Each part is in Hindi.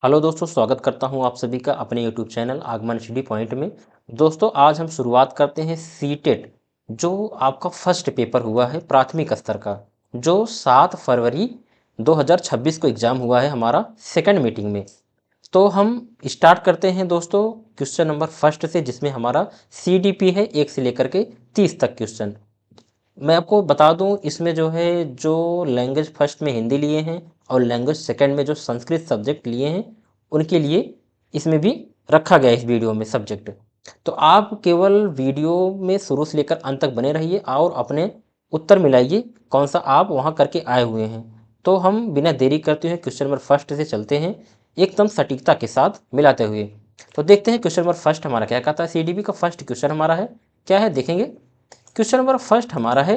हेलो दोस्तों, स्वागत करता हूं आप सभी का अपने यूट्यूब चैनल आगमन स्टडी पॉइंट में। दोस्तों, आज हम शुरुआत करते हैं सीटेट जो आपका फर्स्ट पेपर हुआ है प्राथमिक स्तर का, जो 7 फरवरी 2026 को एग्ज़ाम हुआ है हमारा सेकंड मीटिंग में। तो हम स्टार्ट करते हैं दोस्तों क्वेश्चन नंबर फर्स्ट से, जिसमें हमारा सीडीपी है 1 से लेकर के 30 तक क्वेश्चन। मैं आपको बता दूं, इसमें जो है जो लैंग्वेज फर्स्ट में हिंदी लिए हैं और लैंग्वेज सेकंड में जो संस्कृत सब्जेक्ट लिए हैं उनके लिए इसमें भी रखा गया है इस वीडियो में सब्जेक्ट। तो आप केवल वीडियो में शुरू से लेकर अंत तक बने रहिए और अपने उत्तर मिलाइए कौन सा आप वहाँ करके आए हुए हैं। तो हम बिना देरी करते हुए क्वेश्चन नंबर फर्स्ट से चलते हैं एकदम सटीकता के साथ मिलाते हुए। तो देखते हैं क्वेश्चन नंबर फर्स्ट हमारा क्या कहता है। सीडीपी का फर्स्ट क्वेश्चन हमारा है, क्या है देखेंगे। क्वेश्चन नंबर फर्स्ट हमारा है,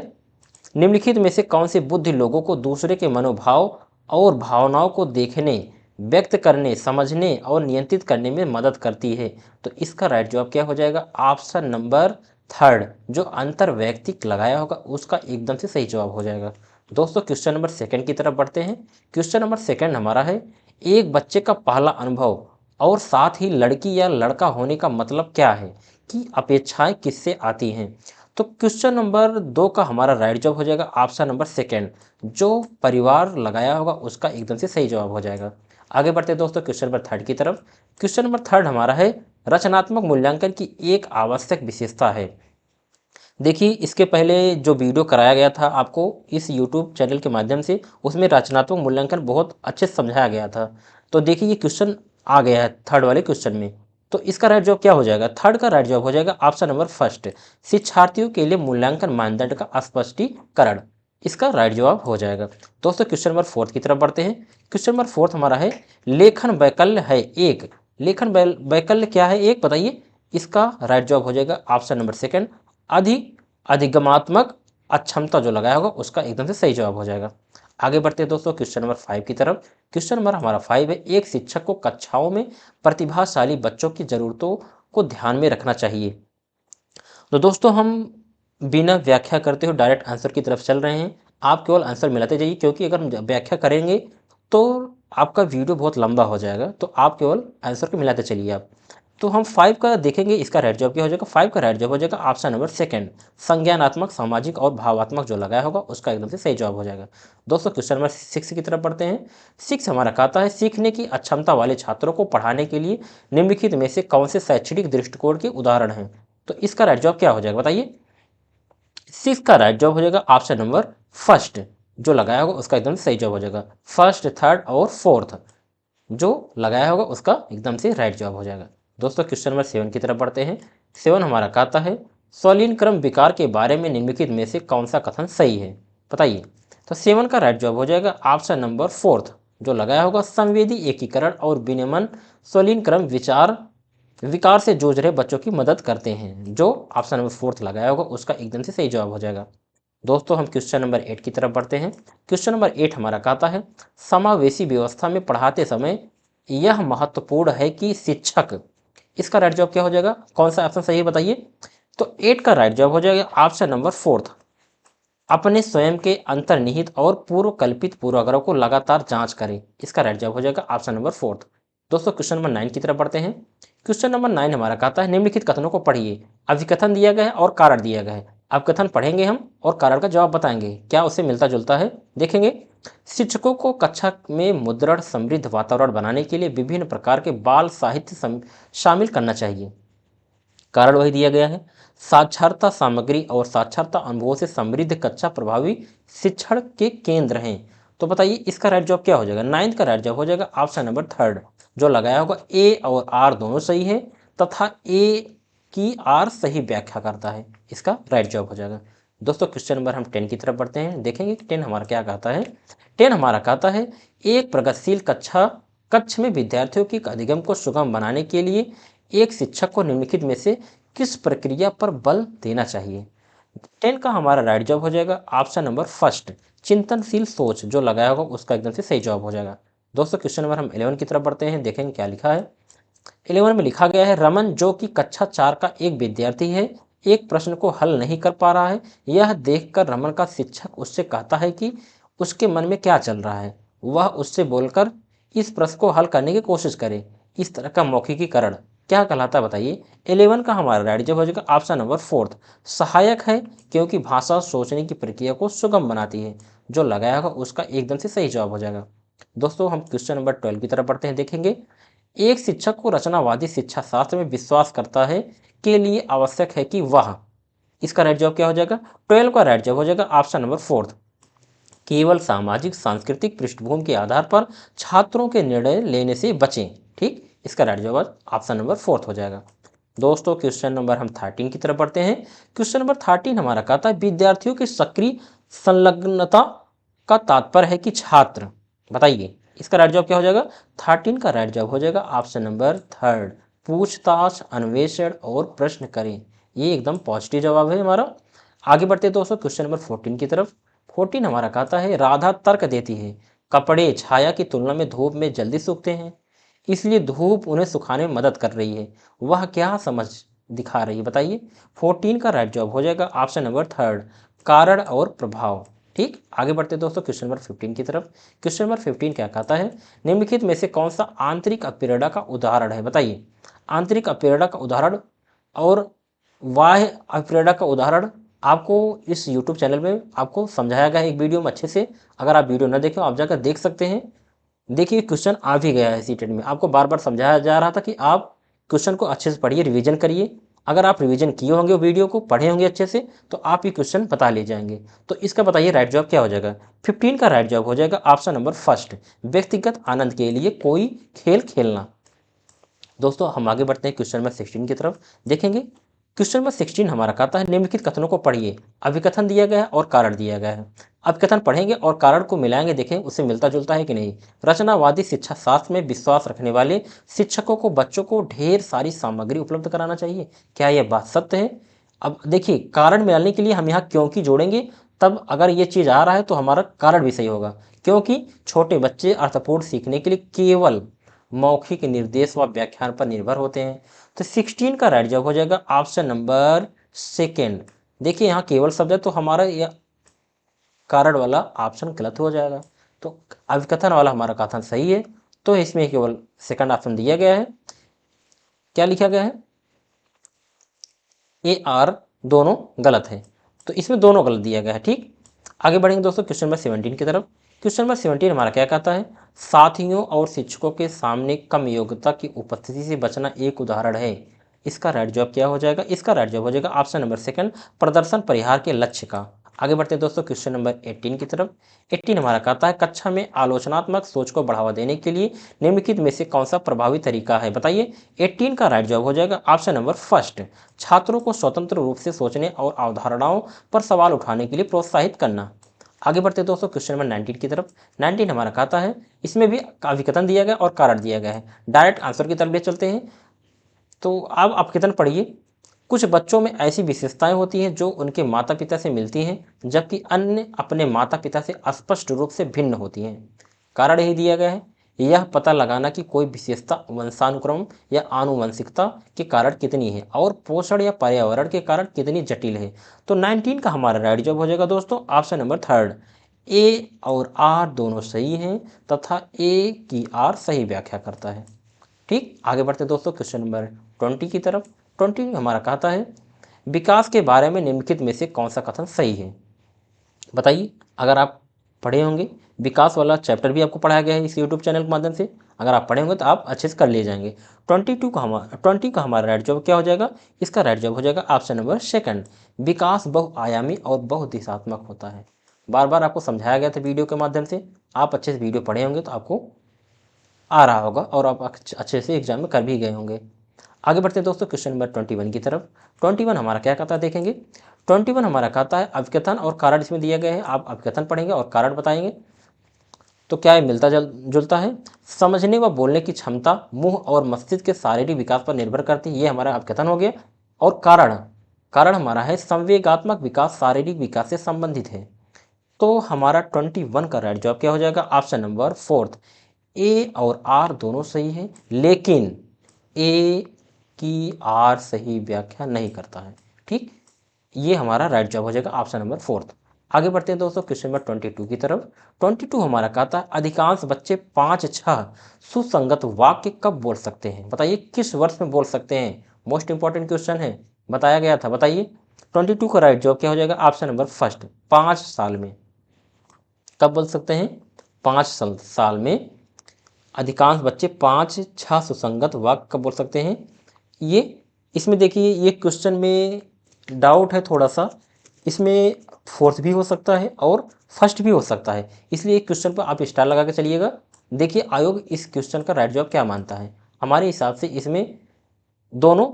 निम्नलिखित में से कौन सी बुद्धि लोगों को दूसरे के मनोभाव और भावनाओं को देखने, व्यक्त करने, समझने और नियंत्रित करने में मदद करती है। तो इसका राइट जवाब क्या हो जाएगा, ऑप्शन नंबर थर्ड, जो अंतर वैयक्तिक लगाया होगा उसका एकदम से सही जवाब हो जाएगा। दोस्तों, क्वेश्चन नंबर सेकंड की तरफ बढ़ते हैं। क्वेश्चन नंबर सेकंड हमारा है, एक बच्चे का पहला अनुभव और साथ ही लड़की या लड़का होने का मतलब क्या है, कि अपेक्षाएं किससे आती हैं। तो क्वेश्चन नंबर 2 का हमारा राइट जवाब हो जाएगा ऑप्शन नंबर सेकेंड, जो परिवार लगाया होगा उसका एकदम से सही जवाब हो जाएगा। आगे बढ़ते हैं दोस्तों क्वेश्चन नंबर थर्ड की तरफ। क्वेश्चन नंबर थर्ड हमारा है, रचनात्मक मूल्यांकन की एक आवश्यक विशेषता है। देखिए, इसके पहले जो वीडियो कराया गया था आपको इस यूट्यूब चैनल के माध्यम से, उसमें रचनात्मक मूल्यांकन बहुत अच्छे से समझाया गया था। तो देखिए, ये क्वेश्चन आ गया है थर्ड वाले क्वेश्चन में। तो इसका राइट जवाब क्या हो जाएगा, थर्ड का राइट जवाब हो जाएगा ऑप्शन नंबर फर्स्ट, शिक्षार्थियों के लिए मूल्यांकन मानदंड का स्पष्टीकरण। इसका राइट जवाब हो जाएगा। दोस्तों, क्वेश्चन नंबर फोर्थ की तरफ बढ़ते हैं। क्वेश्चन नंबर फोर्थ हमारा है, लेखन वैकल्य है एक। लेखन वैकल्य क्या है एक, बताइए। इसका राइट जवाब हो जाएगा ऑप्शन नंबर सेकंड, अधिगमात्मक अक्षमता जो लगाया होगा उसका एकदम से सही जवाब हो जाएगा। आगे बढ़ते हैं दोस्तों क्वेश्चन नंबर 5 की तरफ। क्वेश्चन नंबर हमारा 5 है, एक शिक्षक को कक्षाओं में प्रतिभाशाली बच्चों की ज़रूरतों को ध्यान में रखना चाहिए। तो दोस्तों, हम बिना व्याख्या करते हुए डायरेक्ट आंसर की तरफ चल रहे हैं। आप केवल आंसर मिलाते जाइए, क्योंकि अगर हम व्याख्या करेंगे तो आपका वीडियो बहुत लंबा हो जाएगा। तो आप केवल आंसर को मिलाते चलिए आप। तो हम 5 का देखेंगे, इसका राइट जवाब क्या हो जाएगा। 5 का राइट जवाब हो जाएगा ऑप्शन नंबर सेकंड, संज्ञानात्मक, सामाजिक और भावात्मक जो लगाया होगा उसका एकदम से सही जवाब हो जाएगा। दोस्तों, क्वेश्चन नंबर 6 की तरफ बढ़ते हैं। 6 हमारा कहता है, सीखने की अक्षमता वाले छात्रों को पढ़ाने के लिए निम्नलिखित में से कौन से शैक्षणिक दृष्टिकोण के उदाहरण हैं। तो इसका राइट जवाब क्या हो जाएगा, बताइए। 6 का राइट जवाब हो जाएगा ऑप्शन नंबर फर्स्ट, जो लगाया होगा उसका एकदम सही जवाब हो जाएगा। फर्स्ट, थर्ड और फोर्थ जो लगाया होगा उसका एकदम से राइट जवाब हो जाएगा। दोस्तों, क्वेश्चन नंबर 7 की तरफ बढ़ते हैं। 7 हमारा कहता है, स्वलीन क्रम विकार के बारे में निम्नलिखित में से कौन सा कथन सही है, बताइए। तो 7 का राइट जवाब हो जाएगा ऑप्शन नंबर फोर्थ, जो लगाया होगा संवेदी एकीकरण और विनियमन स्वलीन क्रम विकार से जूझ रहे बच्चों की मदद करते हैं, जो ऑप्शन नंबर फोर्थ लगाया होगा उसका एकदम से सही जवाब हो जाएगा। दोस्तों, हम क्वेश्चन नंबर 8 की तरफ बढ़ते हैं। क्वेश्चन नंबर 8 हमारा कहता है, समावेशी व्यवस्था में पढ़ाते समय यह महत्वपूर्ण है कि शिक्षक। इसका राइट जवाब क्या हो जाएगा, कौन सा ऑप्शन सही है, बताइए। तो 8 का राइट जवाब हो जाएगा ऑप्शन नंबर फोर्थ, अपने स्वयं के अंतर्निहित और पूर्व कल्पित पूर्वाग्रह को लगातार जांच करें। इसका राइट जवाब हो जाएगा ऑप्शन नंबर फोर्थ। दोस्तों, क्वेश्चन नंबर 9 की तरफ बढ़ते हैं। क्वेश्चन नंबर 9 हमारा कहता है, निम्नलिखित कथनों को पढ़िए। अभिकथन दिया गया है और कारण दिया गया है। अभिकथन पढ़ेंगे हम और कारण का जवाब बताएंगे, क्या उससे मिलता जुलता है देखेंगे। शिक्षकों को कक्षा में मुद्रण समृद्ध वातावरण बनाने के लिए विभिन्न प्रकार के बाल साहित्य शामिल करना चाहिए। कारण वही दिया गया है, साक्षरता सामग्री और साक्षरता अनुभवों से समृद्ध कक्षा प्रभावी शिक्षण के केंद्र हैं। तो बताइए, इसका राइट जवाब क्या हो जाएगा। 9 का राइट जवाब हो जाएगा ऑप्शन नंबर थर्ड, जो लगाया होगा ए और आर दोनों सही है, तथा ए की आर सही व्याख्या करता है। इसका राइट जवाब हो जाएगा। दोस्तों, क्वेश्चन नंबर हम 10 की तरफ बढ़ते हैं, देखेंगे 10 हमारा क्या कहता है। 10 हमारा कहता है, एक प्रगतिशील कक्ष में विद्यार्थियों की अधिगम को सुगम बनाने के लिए एक शिक्षक को निम्नलिखित में से किस प्रक्रिया पर बल देना चाहिए। 10 का हमारा राइट जवाब हो जाएगा ऑप्शन नंबर फर्स्ट, चिंतनशील सोच, जो लगाया होगा उसका एकदम से सही जवाब हो जाएगा। दोस्तों, क्वेश्चन नंबर हम 11 की तरफ बढ़ते हैं, देखेंगे क्या लिखा है। 11 में लिखा गया है, रमन जो कि कक्षा 4 का एक विद्यार्थी है, एक प्रश्न को हल नहीं कर पा रहा है। यह देखकर रमन का शिक्षक उससे कहता है कि उसके मन में क्या चल रहा है। वह उससे बोलकर इस प्रश्न को हल करने की कोशिश करें। इस तरह का मौखिकीकरण क्या कहलाता है बताइए। 11 का हमारा राइट जवाब हो जाएगा ऑप्शन नंबर फोर्थ, सहायक है, क्योंकि भाषा सोचने की प्रक्रिया को सुगम बनाती है। जो लगाया होगा उसका एकदम से सही जवाब हो जाएगा। दोस्तों हम क्वेश्चन नंबर 12 की तरफ बढ़ते हैं, देखेंगे। एक शिक्षक को रचनावादी शिक्षा शास्त्र में विश्वास करता है के लिए आवश्यक है कि वह, इसका राइट जवाब क्या हो जाएगा। 12 का राइट जवाब हो जाएगा ऑप्शन नंबर फोर्थ, केवल सामाजिक सांस्कृतिक पृष्ठभूमि के आधार पर छात्रों के निर्णय लेने से बचें। ठीक, इसका राइट जवाब ऑप्शन नंबर फोर्थ हो जाएगा। दोस्तों क्वेश्चन नंबर हम 13 की तरफ बढ़ते हैं। क्वेश्चन नंबर 13 हमारा कहता है विद्यार्थियों की सक्रिय संलग्नता का तात्पर्य है कि छात्र, बताइए इसका राइट जवाब क्या हो जाएगा। 13 का राइट जवाब हो जाएगा ऑप्शन नंबर थर्ड, पूछताछ, अन्वेषण और प्रश्न करें। ये एकदम पॉजिटिव जवाब है हमारा। आगे बढ़ते हैं दोस्तों क्वेश्चन नंबर 14 की तरफ। 14 हमारा कहता है राधा तर्क देती है कपड़े छाया की तुलना में धूप में जल्दी सूखते हैं, इसलिए धूप उन्हें सुखाने में मदद कर रही है। वह क्या समझ दिखा रही है बताइए। 14 का राइट जवाब हो जाएगा ऑप्शन नंबर थर्ड, कारण और प्रभाव। ठीक, आगे बढ़ते हैं दोस्तों क्वेश्चन नंबर 15 की तरफ। क्वेश्चन नंबर 15 क्या कहता है निम्नलिखित में से कौन सा आंतरिक अप्रेरणा का उदाहरण है, बताइए। आंतरिक अप्रेरणा का उदाहरण और बाह्य अप्रेरणा का उदाहरण आपको इस YouTube चैनल में आपको समझाया गया है एक वीडियो में अच्छे से। अगर आप वीडियो न देखें आप जाकर देख सकते हैं। देखिए क्वेश्चन आ भी गया है सीटेट में, आपको बार बार समझाया जा रहा था कि आप क्वेश्चन को अच्छे से पढ़िए, रिवीजन करिए। अगर आप रिवीजन किए होंगे वीडियो को पढ़े होंगे अच्छे से तो आप ये क्वेश्चन बता ले जाएंगे। तो इसका बताइए राइट जवाब क्या हो जाएगा। 15 का राइट जवाब हो जाएगा ऑप्शन नंबर फर्स्ट, व्यक्तिगत आनंद के लिए कोई खेल खेलना। दोस्तों हम आगे बढ़ते हैं क्वेश्चन नंबर 16 की तरफ, देखेंगे। क्वेश्चन नंबर 16 हमारा कहता है निम्नलिखित कथनों को पढ़िए। अभिकथन दिया गया है और कारण दिया गया है। अभिकथन पढ़ेंगे और कारण को मिलाएंगे, देखें उससे मिलता जुलता है कि नहीं। रचनावादी शिक्षा शास्त्र में विश्वास रखने वाले शिक्षकों को बच्चों को ढेर सारी सामग्री उपलब्ध कराना चाहिए। क्या यह बात सत्य है। अब देखिए कारण मिलाने के लिए हम यहाँ क्योंकि जोड़ेंगे, तब अगर ये चीज़ आ रहा है तो हमारा कारण भी सही होगा। क्योंकि छोटे बच्चे अर्थपूर्ण सीखने के लिए केवल मौखिक निर्देश व व्याख्यान पर निर्भर होते हैं। तो 16 का राइट जवाब हो जाएगा ऑप्शन नंबर सेकेंड। देखिए यहाँ केवल शब्द है तो हमारा यह कारण वाला ऑप्शन गलत हो जाएगा। तो अभिकथन वाला हमारा कथन सही है, तो इसमें केवल सेकंड ऑप्शन दिया गया है। क्या लिखा गया है, ए आर दोनों गलत है, तो इसमें दोनों गलत दिया गया है। ठीक, आगे बढ़ेंगे दोस्तों क्वेश्चन नंबर 17 की तरफ। क्वेश्चन नंबर 17 हमारा क्या कहता है साथियों और शिक्षकों के सामने कम योग्यता की उपस्थिति से बचना एक उदाहरण है। इसका राइट जवाब क्या हो जाएगा। इसका राइट जवाब हो जाएगा ऑप्शन नंबर सेकंड, प्रदर्शन परिहार के लक्ष्य का। आगे बढ़ते हैं दोस्तों क्वेश्चन नंबर 18 की तरफ। 18 हमारा कहता है कक्षा में आलोचनात्मक सोच को बढ़ावा देने के लिए निम्नलिखित में से कौन सा प्रभावी तरीका है, बताइए। 18 का राइट जवाब हो जाएगा ऑप्शन नंबर फर्स्ट, छात्रों को स्वतंत्र रूप से सोचने और अवधारणाओं पर सवाल उठाने के लिए प्रोत्साहित करना। आगे बढ़ते दोस्तों क्वेश्चन नंबर 19 की तरफ। 19 हमारा कहता है इसमें भी अभिकथन दिया गया और कारण दिया गया है। डायरेक्ट आंसर की तरफ भी चलते हैं। तो अब अभिकथन पढ़िए। कुछ बच्चों में ऐसी विशेषताएं होती हैं जो उनके माता पिता से मिलती हैं, जबकि अन्य अपने माता पिता से स्पष्ट रूप से भिन्न होती हैं। कारण यही दिया गया है, यह पता लगाना कि कोई विशेषता वंशानुक्रम या आनुवंशिकता के कारण कितनी है और पोषण या पर्यावरण के कारण कितनी जटिल है। तो 19 का हमारा राइट जवाब हो जाएगा दोस्तों ऑप्शन नंबर थर्ड, ए और आर दोनों सही हैं तथा ए की आर सही व्याख्या करता है। ठीक, आगे बढ़ते दोस्तों क्वेश्चन नंबर 20 की तरफ। 20 हमारा कहता है विकास के बारे में निम्नलिखित में से कौन सा कथन सही है, बताइए। अगर आप पढ़े होंगे विकास वाला चैप्टर भी आपको पढ़ाया गया है इस यूट्यूब चैनल के माध्यम से, अगर आप पढ़े होंगे तो आप अच्छे से कर ले जाएंगे। 20 का हमारा राइट जवाब क्या हो जाएगा। इसका राइट जवाब हो जाएगा ऑप्शन नंबर सेकंड, विकास बहुआयामी और बहुदिशात्मक होता है। बार बार आपको समझाया गया था वीडियो के माध्यम से, आप अच्छे से वीडियो पढ़े होंगे तो आपको आ रहा होगा और आप अच्छे से एग्जाम में कर भी गए होंगे। आगे बढ़ते हैं दोस्तों क्वेश्चन नंबर 21 की तरफ। 21 हमारा क्या कहता है देखेंगे। 21 हमारा कहता है अभिकथन और कारण इसमें दिया गया है, आप अभिकथन पढ़ेंगे और कारण बताएंगे। तो क्या ये मिलता जुलता है। समझने व बोलने की क्षमता मुंह और मस्तिष्क के शारीरिक विकास पर निर्भर करती है, ये हमारा अभिकथन हो गया। और कारण, कारण हमारा है संवेगात्मक विकास शारीरिक विकास से संबंधित है। तो हमारा 21 का राइट जवाब क्या हो जाएगा ऑप्शन नंबर फोर्थ, ए और आर दोनों सही है, लेकिन ए की आर सही व्याख्या नहीं करता है। ठीक, ये हमारा राइट जवाब हो जाएगा ऑप्शन नंबर फोर्थ। आगे बढ़ते हैं दोस्तों क्वेश्चन नंबर 22 की तरफ। 22 हमारा कहता है अधिकांश बच्चे 5-6 सुसंगत वाक्य कब बोल सकते हैं? बताइए किस वर्ष में बोल सकते हैं? मोस्ट इंपॉर्टेंट क्वेश्चन है, बताया गया था। बताइए 22 का राइट जवाब क्या हो जाएगा? ऑप्शन नंबर फर्स्ट, 5 साल में। कब बोल सकते हैं? 5 साल में अधिकांश बच्चे 5-6 सुसंगत वाक्य कब बोल सकते हैं? ये इसमें देखिए ये क्वेश्चन में डाउट है थोड़ा सा, इसमें फोर्थ भी हो सकता है और फर्स्ट भी हो सकता है, इसलिए एक क्वेश्चन पर आप स्टार लगा के चलिएगा। देखिए आयोग इस क्वेश्चन का राइट जवाब क्या मानता है। हमारे हिसाब से इसमें दोनों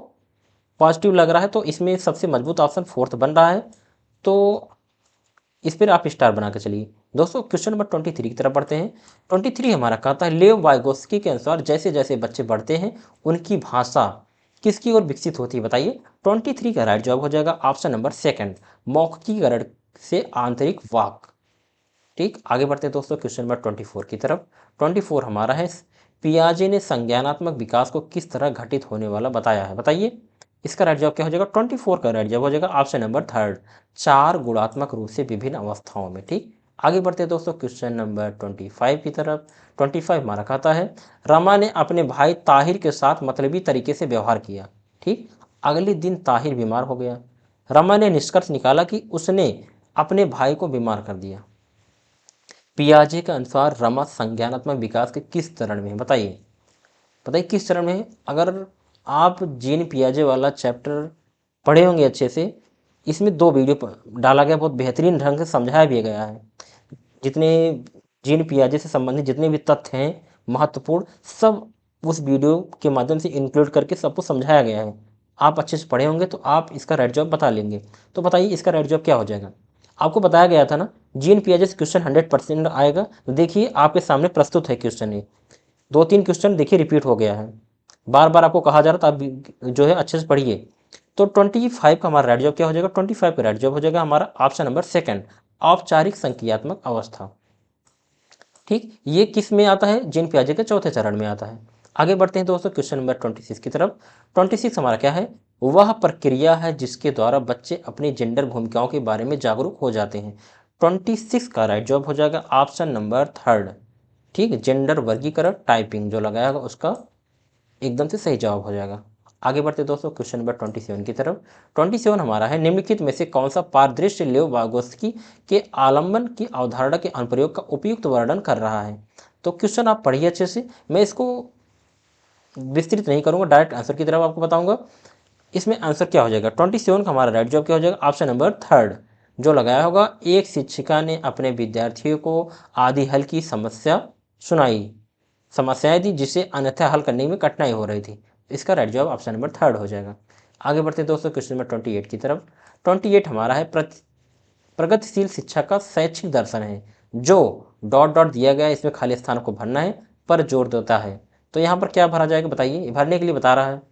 पॉजिटिव लग रहा है, तो इसमें सबसे मजबूत ऑप्शन फोर्थ बन रहा है, तो इस पर आप स्टार बना के चलिए। दोस्तों क्वेश्चन नंबर 23 की तरफ बढ़ते हैं। 23 हमारा कहता है लेव वाइगोस्की के अनुसार जैसे जैसे बच्चे बढ़ते हैं उनकी भाषा किसकी ओर विकसित होती है? बताइए 23 का राइट जवाब हो जाएगा ऑप्शन नंबर सेकंड, मौखिकीकरण से आंतरिक वाक। ठीक, आगे बढ़ते हैं दोस्तों क्वेश्चन नंबर 24 की तरफ। 24 हमारा है पियाजे ने संज्ञानात्मक विकास को किस तरह घटित होने वाला बताया है? बताइए इसका राइट जवाब क्या हो जाएगा? 24 का राइट जवाब हो जाएगा ऑप्शन नंबर थर्ड, 4 गुणात्मक रूप से विभिन्न अवस्थाओं में। ठीक, आगे बढ़ते हैं दोस्तों क्वेश्चन नंबर 25 की तरफ। 25 हमारा कहता है रमा ने अपने भाई ताहिर के साथ मतलबी तरीके से व्यवहार किया। ठीक, अगले दिन ताहिर बीमार हो गया। रमा ने निष्कर्ष निकाला कि उसने अपने भाई को बीमार कर दिया। पियाजे के अनुसार रमा संज्ञानात्मक विकास के किस चरण में है? बताइए बताइए किस चरण में है? अगर आप जीन पियाजे वाला चैप्टर पढ़े होंगे अच्छे से, इसमें 2 वीडियो डाला गया, बहुत बेहतरीन ढंग से समझाया भी गया है। जितने जीन पियाजे से संबंधित जितने भी तथ्य हैं महत्वपूर्ण, सब उस वीडियो के माध्यम से इंक्लूड करके सबको समझाया गया है। आप अच्छे से पढ़े होंगे तो आप इसका राइट जवाब बता लेंगे। तो बताइए इसका राइट जवाब क्या हो जाएगा? आपको बताया गया था ना जीन पियाजे से क्वेश्चन 100% आएगा। तो देखिए आपके सामने प्रस्तुत है क्वेश्चन, ये 2-3 क्वेश्चन देखिए रिपीट हो गया है, बार बार आपको कहा जा रहा था, आप जो है अच्छे से पढ़िए। तो 25 का हमारा राइट जवाब क्या हो जाएगा? 25 का राइट जवाब हो जाएगा हमारा ऑप्शन नंबर सेकंड, औपचारिक संक्रियात्मक अवस्था। ठीक, ये किस में आता है? जीन पियाजे के चौथे चरण में आता है। आगे बढ़ते हैं दोस्तों क्वेश्चन नंबर 26 की तरफ। 26 हमारा क्या है? वह प्रक्रिया है जिसके द्वारा बच्चे अपनी जेंडर भूमिकाओं के बारे में जागरूक हो जाते हैं। 26 का राइट जवाब हो जाएगा ऑप्शन नंबर थर्ड। ठीक, जेंडर वर्गीकरण टाइपिंग जो लगाया होगा उसका एकदम से सही जवाब हो जाएगा। आगे बढ़ते दोस्तों क्वेश्चन नंबर 27 की तरफ। 27 हमारा है निम्नलिखित में से कौन सा परिदृश्य लेव वागोस्की के आलम्बन की अवधारणा के अनुप्रयोग का उपयुक्त वर्णन कर रहा है? तो क्वेश्चन आप पढ़िए अच्छे से, मैं इसको विस्तृत नहीं करूंगा, डायरेक्ट आंसर की तरफ आपको बताऊंगा। इसमें आंसर क्या हो जाएगा? 27 का हमारा राइट जवाब क्या हो जाएगा? ऑप्शन नंबर थर्ड, जो लगाया होगा एक शिक्षिका ने अपने विद्यार्थियों को आदि हल की समस्याएं दी जिसे अन्यथा हल करने में कठिनाई हो रही थी। इसका राइट जवाब ऑप्शन नंबर थर्ड हो जाएगा। आगे बढ़ते हैं दोस्तों क्वेश्चन नंबर 28 की तरफ। 28 हमारा है प्रगतिशील शिक्षा का शैक्षिक दर्शन है जो डॉट डॉट दिया गया है, इसमें खाली स्थान को भरना है, पर जोर देता है। तो यहाँ पर क्या भरा जाएगा? बताइए, भरने के लिए बता रहा है,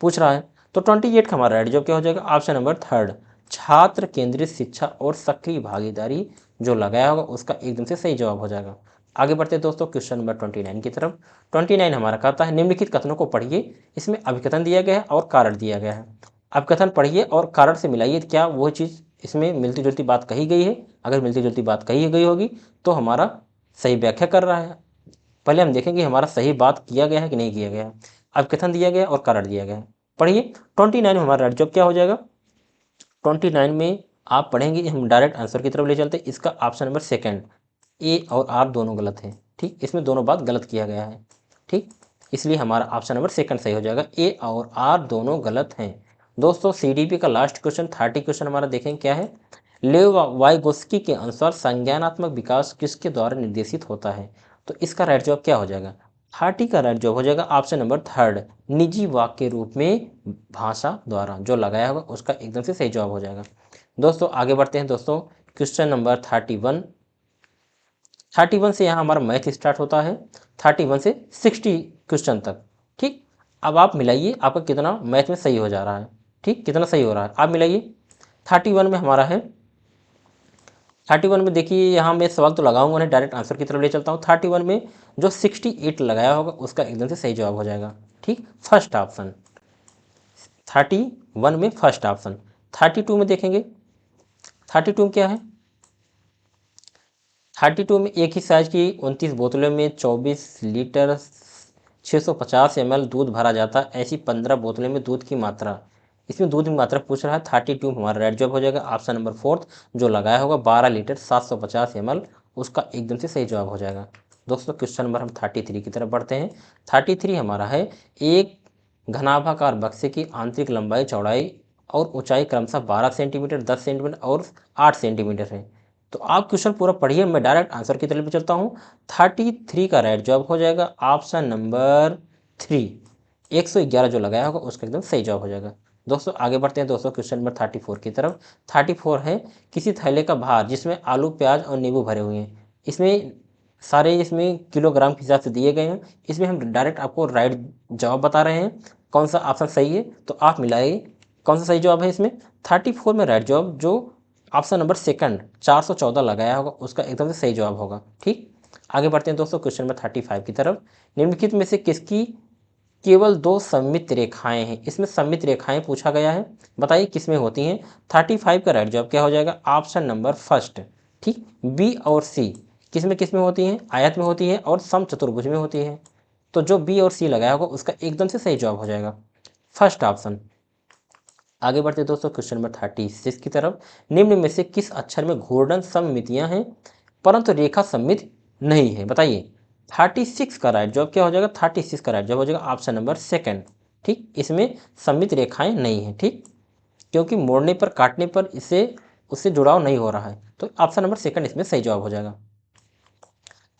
पूछ रहा है। तो 28 का हमारा राइट जवाब क्या हो जाएगा? ऑप्शन नंबर थर्ड, छात्र केंद्रित शिक्षा और सक्रिय भागीदारी जो लगाया होगा उसका एकदम से सही जवाब हो जाएगा। आगे बढ़ते हैं दोस्तों क्वेश्चन नंबर 29 की तरफ। 29 हमारा कहता है निम्नलिखित कथनों को पढ़िए, इसमें अभिकथन दिया गया है और कारण दिया गया है। अभिकथन पढ़िए और कारण से मिलाइए, क्या वो चीज़ इसमें मिलती जुलती बात कही गई है? अगर मिलती जुलती बात कही गई होगी तो हमारा सही व्याख्या कर रहा है। पहले हम देखेंगे हमारा सही बात किया गया है कि नहीं किया गया है। अभिकथन दिया गया और कारण दिया गया है। पढ़िए 29 में हमारा राइट जवाब क्या हो जाएगा? 29 में आप पढ़ेंगे, हम डायरेक्ट आंसर की तरफ ले चलते हैं। इसका ऑप्शन नंबर सेकंड, ए और आर दोनों गलत है। ठीक, इसमें दोनों बात गलत किया गया है। ठीक, इसलिए हमारा ऑप्शन नंबर सेकंड सही हो जाएगा, ए और आर दोनों गलत हैं। दोस्तों सीडीपी का लास्ट क्वेश्चन 30 क्वेश्चन हमारा देखें क्या है। लेव वाइगोस्की के अनुसार संज्ञानात्मक विकास किसके द्वारा निर्देशित होता है? तो इसका राइट जवाब क्या हो जाएगा? 30 का राइट जवाब हो जाएगा ऑप्शन नंबर थर्ड, निजी वाक्य के रूप में भाषा द्वारा जो लगाया होगा उसका एकदम से सही जवाब हो जाएगा। दोस्तों आगे बढ़ते हैं दोस्तों क्वेश्चन नंबर 31। 31 से यहाँ हमारा मैथ स्टार्ट होता है, 31 से 60 क्वेश्चन तक। ठीक, अब आप मिलाइए आपका कितना मैथ में सही हो जा रहा है। ठीक, कितना सही हो रहा है आप मिलाइए। 31 में हमारा है, 31 में देखिए यहाँ मैं सवाल तो लगाऊंगा नहीं, डायरेक्ट आंसर की तरफ ले चलता हूँ। 31 में जो 68 लगाया होगा उसका एकदम से सही जवाब हो जाएगा। ठीक, फर्स्ट ऑप्शन 31 में फर्स्ट ऑप्शन। 32 में देखेंगे, 32 में क्या है? 32 में एक ही साइज की 29 बोतलों में 24 लीटर 650 ml दूध भरा जाता है। ऐसी 15 बोतलों में दूध की मात्रा, इसमें दूध की मात्रा पूछ रहा है। 32 में हमारा राइट जवाब हो जाएगा ऑप्शन नंबर फोर्थ जो लगाया होगा 12 लीटर 750 ml, उसका एकदम से सही जवाब हो जाएगा। दोस्तों क्वेश्चन नंबर हम 33 की तरफ बढ़ते हैं। 33 हमारा है, एक घनाभाकार बक्से की आंतरिक लंबाई चौड़ाई और ऊंचाई क्रमशः 12 सेंटीमीटर 10 सेंटीमीटर और 8 सेंटीमीटर है। तो आप क्वेश्चन पूरा पढ़िए, मैं डायरेक्ट आंसर की तरफ चलता हूँ। 33 का राइट जवाब हो जाएगा ऑप्शन नंबर 3, 111 जो लगाया होगा उसका एकदम सही जवाब हो जाएगा। दोस्तों आगे बढ़ते हैं दोस्तों क्वेश्चन नंबर 34 की तरफ। 34 है, किसी थैले का भार जिसमें आलू प्याज और नींबू भरे हुए हैं, इसमें सारे इसमें किलोग्राम के हिसाब से दिए गए हैं। इसमें हम डायरेक्ट आपको राइट जवाब बता रहे हैं कौन सा ऑप्शन सही है, तो आप मिलाइए कौन सा सही जवाब है इसमें। 34 में राइट जवाब जो ऑप्शन नंबर सेकंड 414 लगाया होगा उसका एकदम से सही जवाब होगा। ठीक, आगे बढ़ते हैं दोस्तों क्वेश्चन नंबर 35 की तरफ। निम्नलिखित में से किसकी केवल 2 सममित रेखाएं हैं, इसमें सममित रेखाएं पूछा गया है, बताइए किसमें होती हैं। 35 का राइट जवाब क्या हो जाएगा ऑप्शन नंबर फर्स्ट। ठीक, बी और सी किसमें किसमें होती हैं, आयत में होती है और समचतुर्भुज में होती है। तो जो बी और सी लगाया होगा उसका एकदम से सही जवाब हो जाएगा फर्स्ट ऑप्शन। आगे बढ़ते दोस्तों क्वेश्चन नंबर 36 की तरफ। निम्न में से किस अक्षर में घूर्णन सममितियां हैं परंतु रेखा सममित नहीं है, बताइए। 36 का राइट जवाब क्या हो जाएगा, 36 का राइट जवाब हो जाएगा ऑप्शन नंबर सेकंड। ठीक, इसमें सममित रेखाएं नहीं है, ठीक, क्योंकि मोड़ने पर काटने पर इससे उससे जुड़ाव नहीं हो रहा है, तो ऑप्शन नंबर सेकंड इसमें सही जवाब हो जाएगा।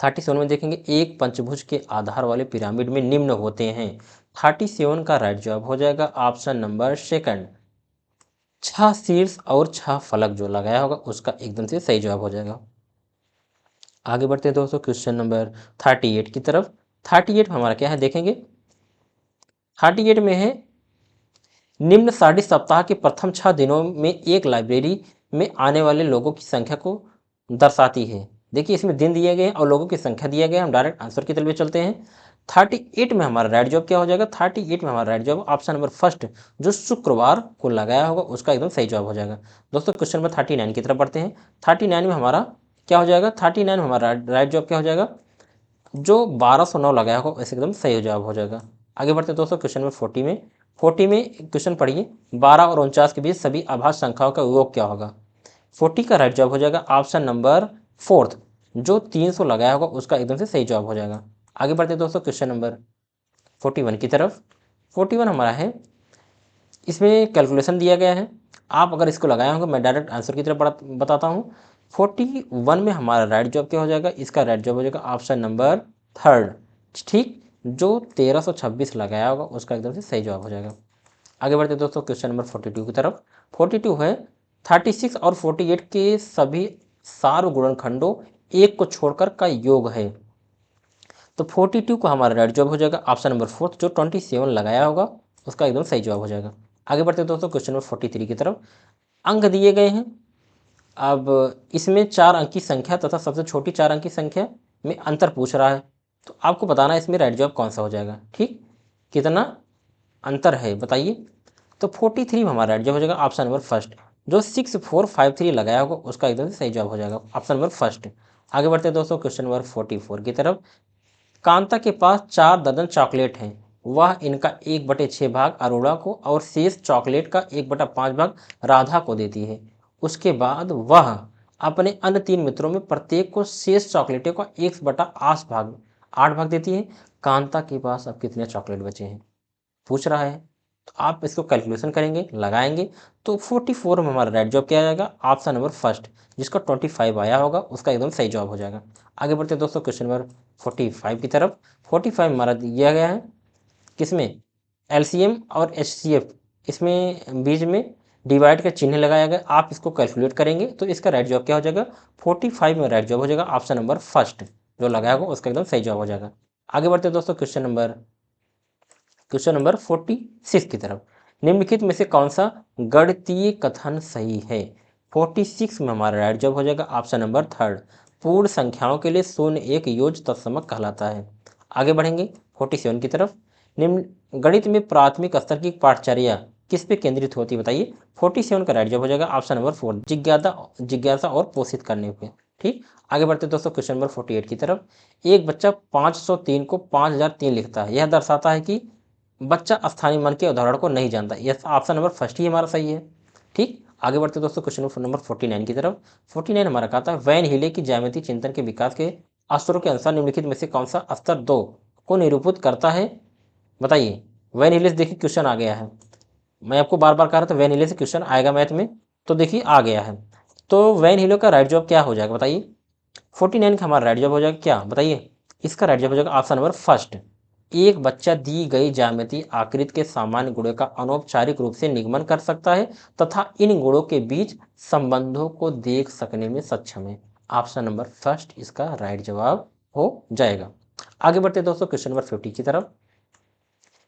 37 में देखेंगे, एक पंचभुज के आधार वाले पिरामिड में निम्न होते हैं। 37 का राइट जवाब हो जाएगा ऑप्शन नंबर सेकंड, 6 शीर्ष और 6 फलक जो लगाया होगा उसका एकदम से सही जवाब हो जाएगा। आगे बढ़ते हैं दोस्तों क्वेश्चन नंबर 38 की तरफ। 38 में हमारा क्या है देखेंगे। 38 में है, निम्न साड़ी सप्ताह के प्रथम 6 दिनों में एक लाइब्रेरी में आने वाले लोगों की संख्या को दर्शाती है। देखिए इसमें दिन दिए गए हैं और लोगों की संख्या दिया गया है, हम डायरेक्ट आंसर की तरफ चलते हैं। 38 में हमारा राइट जवाब क्या हो जाएगा, 38 में हमारा राइट जवाब ऑप्शन नंबर फर्स्ट जो शुक्रवार को लगाया होगा उसका एकदम सही जवाब हो जाएगा। दोस्तों क्वेश्चन नंबर 39 की तरफ बढ़ते हैं। 39 में हमारा क्या हो जाएगा, 39 में हमारा राइट जवाब क्या हो जाएगा, जो 1209 लगाया होगा वैसे एकदम सही जवाब हो जाएगा। आगे बढ़ते हैं दोस्तों क्वेश्चन नंबर 40 में। 40 में क्वेश्चन पढ़िए, 12 और 49 के बीच सभी आभाज्य संख्याओं का योग क्या होगा। 40 का राइट जवाब हो जाएगा ऑप्शन नंबर फोर्थ जो 300 लगाया होगा उसका एकदम से सही जवाब हो जाएगा। आगे बढ़ते हैं दोस्तों क्वेश्चन नंबर 41 की तरफ। 41 हमारा है, इसमें कैलकुलेशन दिया गया है, आप अगर इसको लगाए होंगे मैं डायरेक्ट आंसर की तरफ बताता हूँ। 41 में हमारा राइट जवाब क्या हो जाएगा, इसका राइट जवाब हो जाएगा ऑप्शन नंबर थर्ड। ठीक, जो 1326 लगाया होगा उसका एकदम से सही जवाब हो जाएगा। आगे बढ़ते दोस्तों क्वेश्चन नंबर 42 की तरफ। 42 है, 36 और 48 के सभी सार्वगुणनखंडों एक को छोड़कर का योग है। तो 42 को हमारा राइट जवाब हो जाएगा ऑप्शन नंबर फोर्थ जो 27 लगाया होगा उसका एकदम सही जवाब हो जाएगा। आगे बढ़ते दोस्तों क्वेश्चन नंबर 43 की तरफ। अंक दिए गए हैं, अब इसमें 4 अंक की संख्या तथा सबसे छोटी 4 अंक की संख्या में अंतर पूछ रहा है, तो आपको बताना है इसमें राइट जवाब कौन सा हो जाएगा। ठीक, कितना अंतर है बताइए। तो 43 में हमारा राइट जवाब हो जाएगा ऑप्शन नंबर फर्स्ट जो 6453 लगाया होगा उसका एकदम से सही जवाब हो जाएगा ऑप्शन नंबर फर्स्ट। आगे बढ़ते हैं दोस्तों क्वेश्चन नंबर 44 की तरफ। कांता के पास 4 दर्जन चॉकलेट हैं, वह इनका 1/6 भाग अरोड़ा को और शेष चॉकलेट का 1/5 भाग राधा को देती है। उसके बाद वह अपने अन्य 3 मित्रों में प्रत्येक को शेष चॉकलेटों का 1/8 भाग देती है। कांता के पास अब कितने चॉकलेट बचे हैं पूछ रहा है, तो आप इसको कैलकुलेशन करेंगे लगाएंगे तो 44 में हमारा राइट जवाब क्या आ जाएगा ऑप्शन नंबर फर्स्ट जिसका 25 आया होगा उसका एकदम सही जवाब हो जाएगा। आगे बढ़ते हैं दोस्तों क्वेश्चन नंबर 45 की तरफ। 45 हमारा दिया गया है किसमें, एलसीएम और एचसीएफ, इसमें बीच में डिवाइड का चिन्ह लगाया गया, आप इसको कैलकुलेट करेंगे तो इसका राइट जवाब क्या हो जाएगा, 45 में राइट जवाब हो जाएगा ऑप्शन नंबर फर्स्ट जो लगाया होगा उसका एकदम सही जवाब हो जाएगा। आगे बढ़ते हैं दोस्तों क्वेश्चन नंबर 46 की तरफ। निम्नलिखित में से कौन सा गणितीय कथन सही है। 46 में हमारा राइट जवाब हो जाएगा ऑप्शन नंबर थर्ड, पूर्ण संख्याओं के लिए शून्य एक योज तत्समक कहलाता है। आगे बढ़ेंगे 47 की तरफ। निम्न गणित में प्राथमिक स्तर की पाठचर्या किस पे केंद्रित होती है बताइए। 47 का राइट जवाब हो जाएगा ऑप्शन नंबर फोर, जिज्ञासा और पोषित करने पे। ठीक, आगे बढ़ते दोस्तों क्वेश्चन नंबर 48 की तरफ। एक बच्चा 503 को 5003 लिखता है, यह दर्शाता है कि बच्चा स्थानीय मन के उदाहरण को नहीं जानता। यह ऑप्शन नंबर फर्स्ट ही हमारा सही है। ठीक, आगे बढ़ते दोस्तों क्वेश्चन नंबर 49 की तरफ। 49 हमारा कहता है वैन हीले की ज्यामितीय चिंतन के विकास के स्तरों के अनुसार निम्नलिखित में से कौन सा स्तर 2 को निरूपित करता है, बताइए। वैन हीले से देखिए क्वेश्चन आ गया है, मैं आपको बार बार कह रहा था वैन हीले से क्वेश्चन आएगा मैथ में, तो देखिए आ गया है। तो वैन हीले का राइट जवाब क्या हो जाएगा बताइए। 49 का हमारा राइट जवाब हो जाएगा क्या, बताइए। इसका राइट जवाब हो जाएगा ऑप्शन नंबर फर्स्ट। एक बच्चा दी गई ज्यामितीय आकृति के सामान्य गुणों का अनौपचारिक रूप से निगमन कर सकता है तथा इन गुणों के बीच संबंधों को देख सकने में सक्षम है। ऑप्शन नंबर फर्स्ट इसका राइट जवाब हो जाएगा। आगे बढ़ते दोस्तों क्वेश्चन नंबर 50 की तरफ।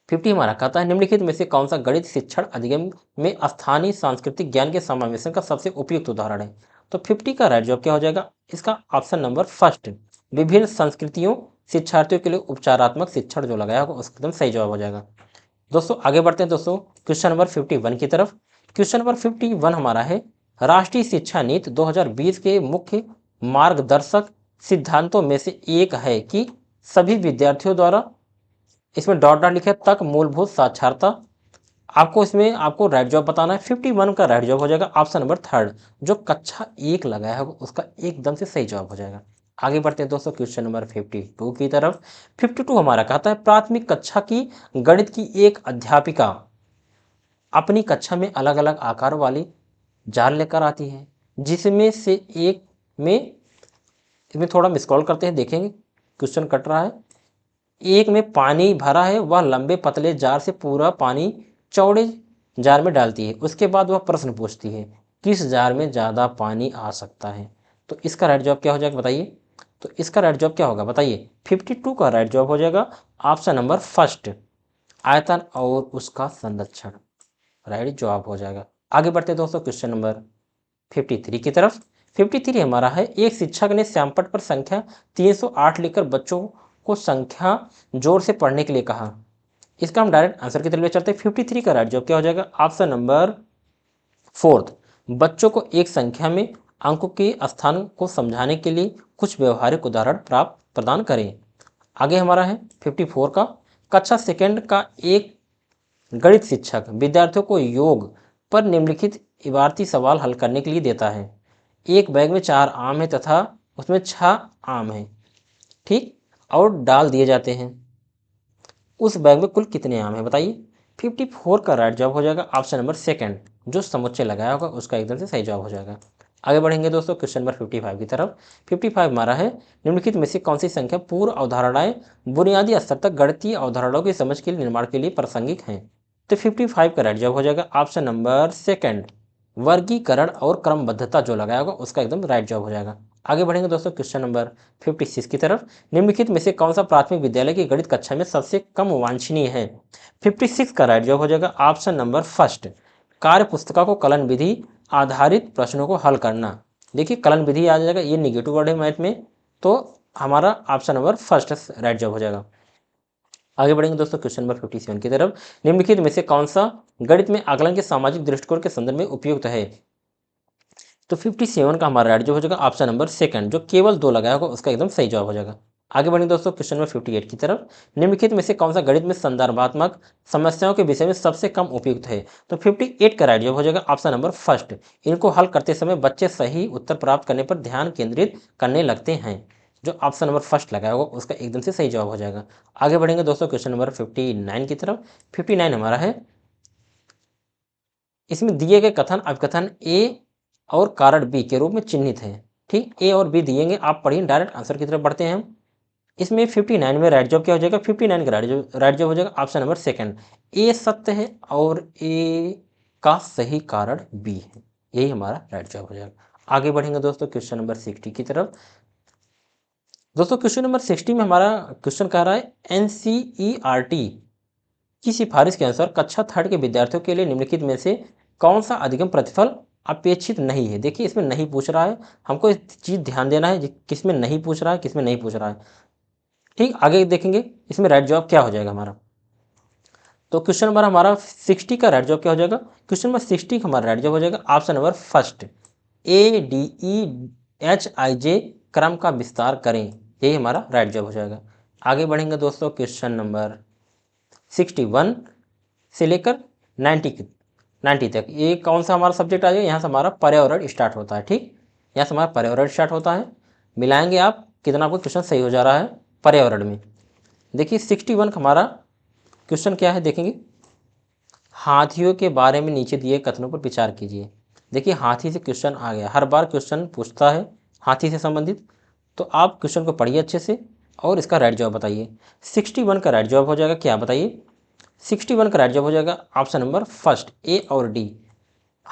50 हमारा कहता है निम्नलिखित में से कौन सा गणित शिक्षण अधिगम में स्थानीय सांस्कृतिक ज्ञान के समावेशन का सबसे उपयुक्त उदाहरण है। तो 50 का राइट जवाब क्या हो जाएगा, इसका ऑप्शन नंबर फर्स्ट। विभिन्न संस्कृतियों शिक्षार्थियों के लिए उपचारात्मक शिक्षण जो लगाया होगा उसका एकदम सही जवाब हो जाएगा। दोस्तों आगे बढ़ते हैं दोस्तों क्वेश्चन नंबर 51 की तरफ। क्वेश्चन नंबर 51 हमारा है राष्ट्रीय शिक्षा नीति 2020 के मुख्य मार्गदर्शक सिद्धांतों में से एक है कि सभी विद्यार्थियों द्वारा, इसमें डॉट डॉट लिखे तक मूलभूत साक्षरता। आपको इसमें आपको राइट जवाब बताना है। 51 का राइट जवाब हो जाएगा ऑप्शन नंबर थर्ड, जो कक्षा 1 लगाया होगा उसका एकदम से सही जवाब हो जाएगा। आगे बढ़ते हैं दोस्तों क्वेश्चन नंबर 52 की तरफ। 52 हमारा कहता है प्राथमिक कक्षा की गणित की एक अध्यापिका अपनी कक्षा में अलग अलग आकार वाली जार लेकर आती है, जिसमें से एक में, इसमें थोड़ा मिसकॉल करते हैं देखेंगे क्वेश्चन कट रहा है। एक में पानी भरा है, वह लंबे पतले जार से पूरा पानी चौड़े जार में डालती है। उसके बाद वह प्रश्न पूछती है किस जार में ज़्यादा पानी आ सकता है। तो इसका राइट जवाब क्या हो जाएगा बताइए। तो इसका राइट जवाब क्या होगा बताइए। 52 का राइट जवाब हो जाएगा ऑप्शन नंबर फर्स्ट, आयतन और उसका संरक्षण, राइट जवाब हो जाएगा। आगे बढ़ते दोस्तों क्वेश्चन नंबर 53 की तरफ। 53 हमारा है एक शिक्षक ने श्यामपट्ट पर संख्या 308 लिखकर बच्चों को संख्या जोर से पढ़ने के लिए कहा। इसका हम डायरेक्ट आंसर की तरफ चलते हैं। 53 का राइट जवाब क्या हो जाएगा ऑप्शन नंबर फोर्थ, बच्चों को एक संख्या में अंकों के स्थान को समझाने के लिए कुछ व्यवहारिक उदाहरण प्राप्त प्रदान करें। आगे हमारा है 54 का, कक्षा सेकेंड का एक गणित शिक्षक विद्यार्थियों को योग पर निम्नलिखित इबारती सवाल हल करने के लिए देता है। एक बैग में 4 आम है तथा उसमें 6 आम है, ठीक, और डाल दिए जाते हैं। उस बैग में कुल कितने आम हैं बताइए। 54 का राइट जवाब हो जाएगा ऑप्शन नंबर सेकंड, जो समुच्चय लगाया होगा उसका एकदम से सही जवाब हो जाएगा। आगे बढ़ेंगे दोस्तों क्वेश्चन नंबर 55 की तरफ। 55 हमारा है निम्नलिखित में से कौन सी संख्या पूर्व अवधारणाएं बुनियादी स्तर तक गणितीय अवधारणाओं की समझ के लिए निर्माण के लिए प्रासंगिक हैं। तो 55 का राइट जवाब हो जाएगा ऑप्शन नंबर सेकंड, वर्गीकरण और क्रमबद्धता जो लगाया होगा उसका एकदम राइट जवाब हो जाएगा। आगे बढ़ेंगे दोस्तों क्वेश्चन नंबर 56 की तरफ। निम्नलिखित में से कौन सा प्राथमिक विद्यालय की गणित कक्षा में सबसे कम वांछनीय है। 56 का राइट जवाब हो जाएगा ऑप्शन नंबर फर्स्ट, कार्य पुस्तिका को कलन विधि आधारित प्रश्नों को हल करना। देखिए कलन विधि आ जाएगा, ये निगेटिव वर्ड है मैथ में, तो हमारा ऑप्शन नंबर फर्स्ट राइट जवाब हो जाएगा। आगे बढ़ेंगे दोस्तों क्वेश्चन नंबर 57 की तरफ। निम्नलिखित में से कौन सा गणित में आकलन के सामाजिक दृष्टिकोण के संदर्भ में उपयुक्त है। तो 57 का हमारा राइट जवाब हो जाएगा ऑप्शन नंबर सेकंड, जो केवल 2 लगाया होगा उसका एकदम सही जवाब हो जाएगा। आगे बढ़ेंगे दोस्तों क्वेश्चन नंबर 58 की तरफ। निम्नलिखित में से कौन सा गणित में संदर्भात्मक समस्याओं के विषय में सबसे कम उपयुक्त है। तो 58 का राइट जवाब हो जाएगा ऑप्शन नंबर फर्स्ट, इनको हल करते समय बच्चे सही उत्तर प्राप्त करने पर ध्यान केंद्रित करने लगते हैं, जो ऑप्शन नंबर फर्स्ट लगाया होगा उसका एकदम से सही जवाब हो जाएगा। आगे बढ़ेंगे दोस्तों क्वेश्चन नंबर 59 की तरफ। 59 हमारा है, इसमें दिए गए कथन अभिकथन ए और कारण बी के रूप में चिन्हित है। ठीक, ए और बी दिएंगे, आप पढ़िए, डायरेक्ट आंसर की तरफ बढ़ते हैं हम। इसमें 59 में राइट जवाब क्या हो जाएगा। 59 का राइट जवाब हो जाएगा ऑप्शन नंबर सेकंड, ए सत्य है और ए का सही कारण बी है, यही हमारा राइट जवाब हो जाएगा। आगे बढ़ेंगे दोस्तों क्वेश्चन नंबर 60 की तरफ। दोस्तों क्वेश्चन नंबर 60 में हमारा क्वेश्चन कह रहा है एनसीईआरटी की सिफारिश के अनुसार कक्षा थर्ड के विद्यार्थियों के लिए निम्नलिखित में से कौन सा अधिगम प्रतिफल अपेक्षित नहीं है। देखिए इसमें नहीं पूछ रहा है, हमको इस चीज़ ध्यान देना है किस में नहीं पूछ रहा है किस में नहीं पूछ रहा है। ठीक, आगे देखेंगे इसमें राइट जवाब क्या हो जाएगा हमारा। तो क्वेश्चन नंबर हमारा 60 का राइट जवाब क्या हो जाएगा। क्वेश्चन नंबर 60 का हमारा राइट जवाब हो जाएगा option number first, A D E HIJ क्रम का विस्तार करें, यही हमारा राइट जवाब हो जाएगा। आगे बढ़ेंगे दोस्तों, क्वेश्चन नंबर 61 से लेकर 90 तक। ये कौन सा हमारा सब्जेक्ट आ जाएगा, यहाँ से हमारा पर्यावरण स्टार्ट होता है। ठीक, यहाँ से हमारा पर्यावरण स्टार्ट होता है। मिलाएंगे आप कितना आपको क्वेश्चन सही हो जा रहा है पर्यावरण में। देखिए 61 का हमारा क्वेश्चन क्या है, देखेंगे। हाथियों के बारे में नीचे दिए कथनों पर विचार कीजिए। देखिए हाथी से क्वेश्चन आ गया, हर बार क्वेश्चन पूछता है हाथी से संबंधित, तो आप क्वेश्चन को पढ़िए अच्छे से और इसका राइट जवाब बताइए। 61 का राइट जवाब हो जाएगा क्या, बताइए। 61 का राइट जवाब हो जाएगा ऑप्शन नंबर फर्स्ट, ए और डी।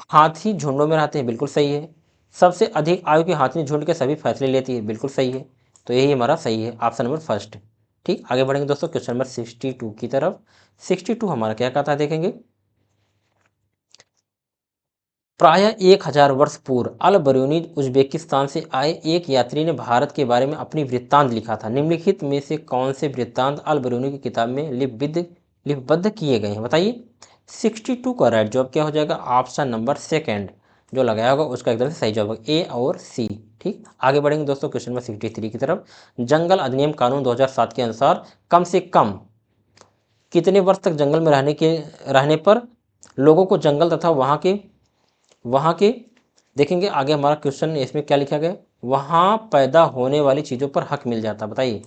हाथी झुंडों में रहते हैं, बिल्कुल सही है। सबसे अधिक आयु के हाथी झुंड के सभी फैसले लेती है, बिल्कुल सही है। तो यही हमारा सही है, ऑप्शन नंबर फर्स्ट। ठीक, आगे बढ़ेंगे दोस्तों क्वेश्चन नंबर 62 की तरफ। 62 हमारा क्या कहता है, देखेंगे। प्रायः 1000 वर्ष पूर्व अल बरूनी उज्बेकिस्तान से आए एक यात्री ने भारत के बारे में अपनी वृत्तांत लिखा था। निम्नलिखित में से कौन से वृत्तांत अल बरूनी की किताब में लिपिबद्ध किए गए हैं, बताइए। 62 का राइट जवाब क्या हो जाएगा, ऑप्शन नंबर सेकंड जो लगाया होगा उसका एकदम से सही जवाब होगा, ए और सी। ठीक, आगे बढ़ेंगे दोस्तों क्वेश्चन नंबर 63 की तरफ। जंगल अधिनियम कानून 2007 के अनुसार कम से कम कितने वर्ष तक जंगल में रहने पर लोगों को जंगल तथा वहाँ के देखेंगे आगे हमारा क्वेश्चन इसमें क्या लिखा गया, वहाँ पैदा होने वाली चीज़ों पर हक मिल जाता, बताइए।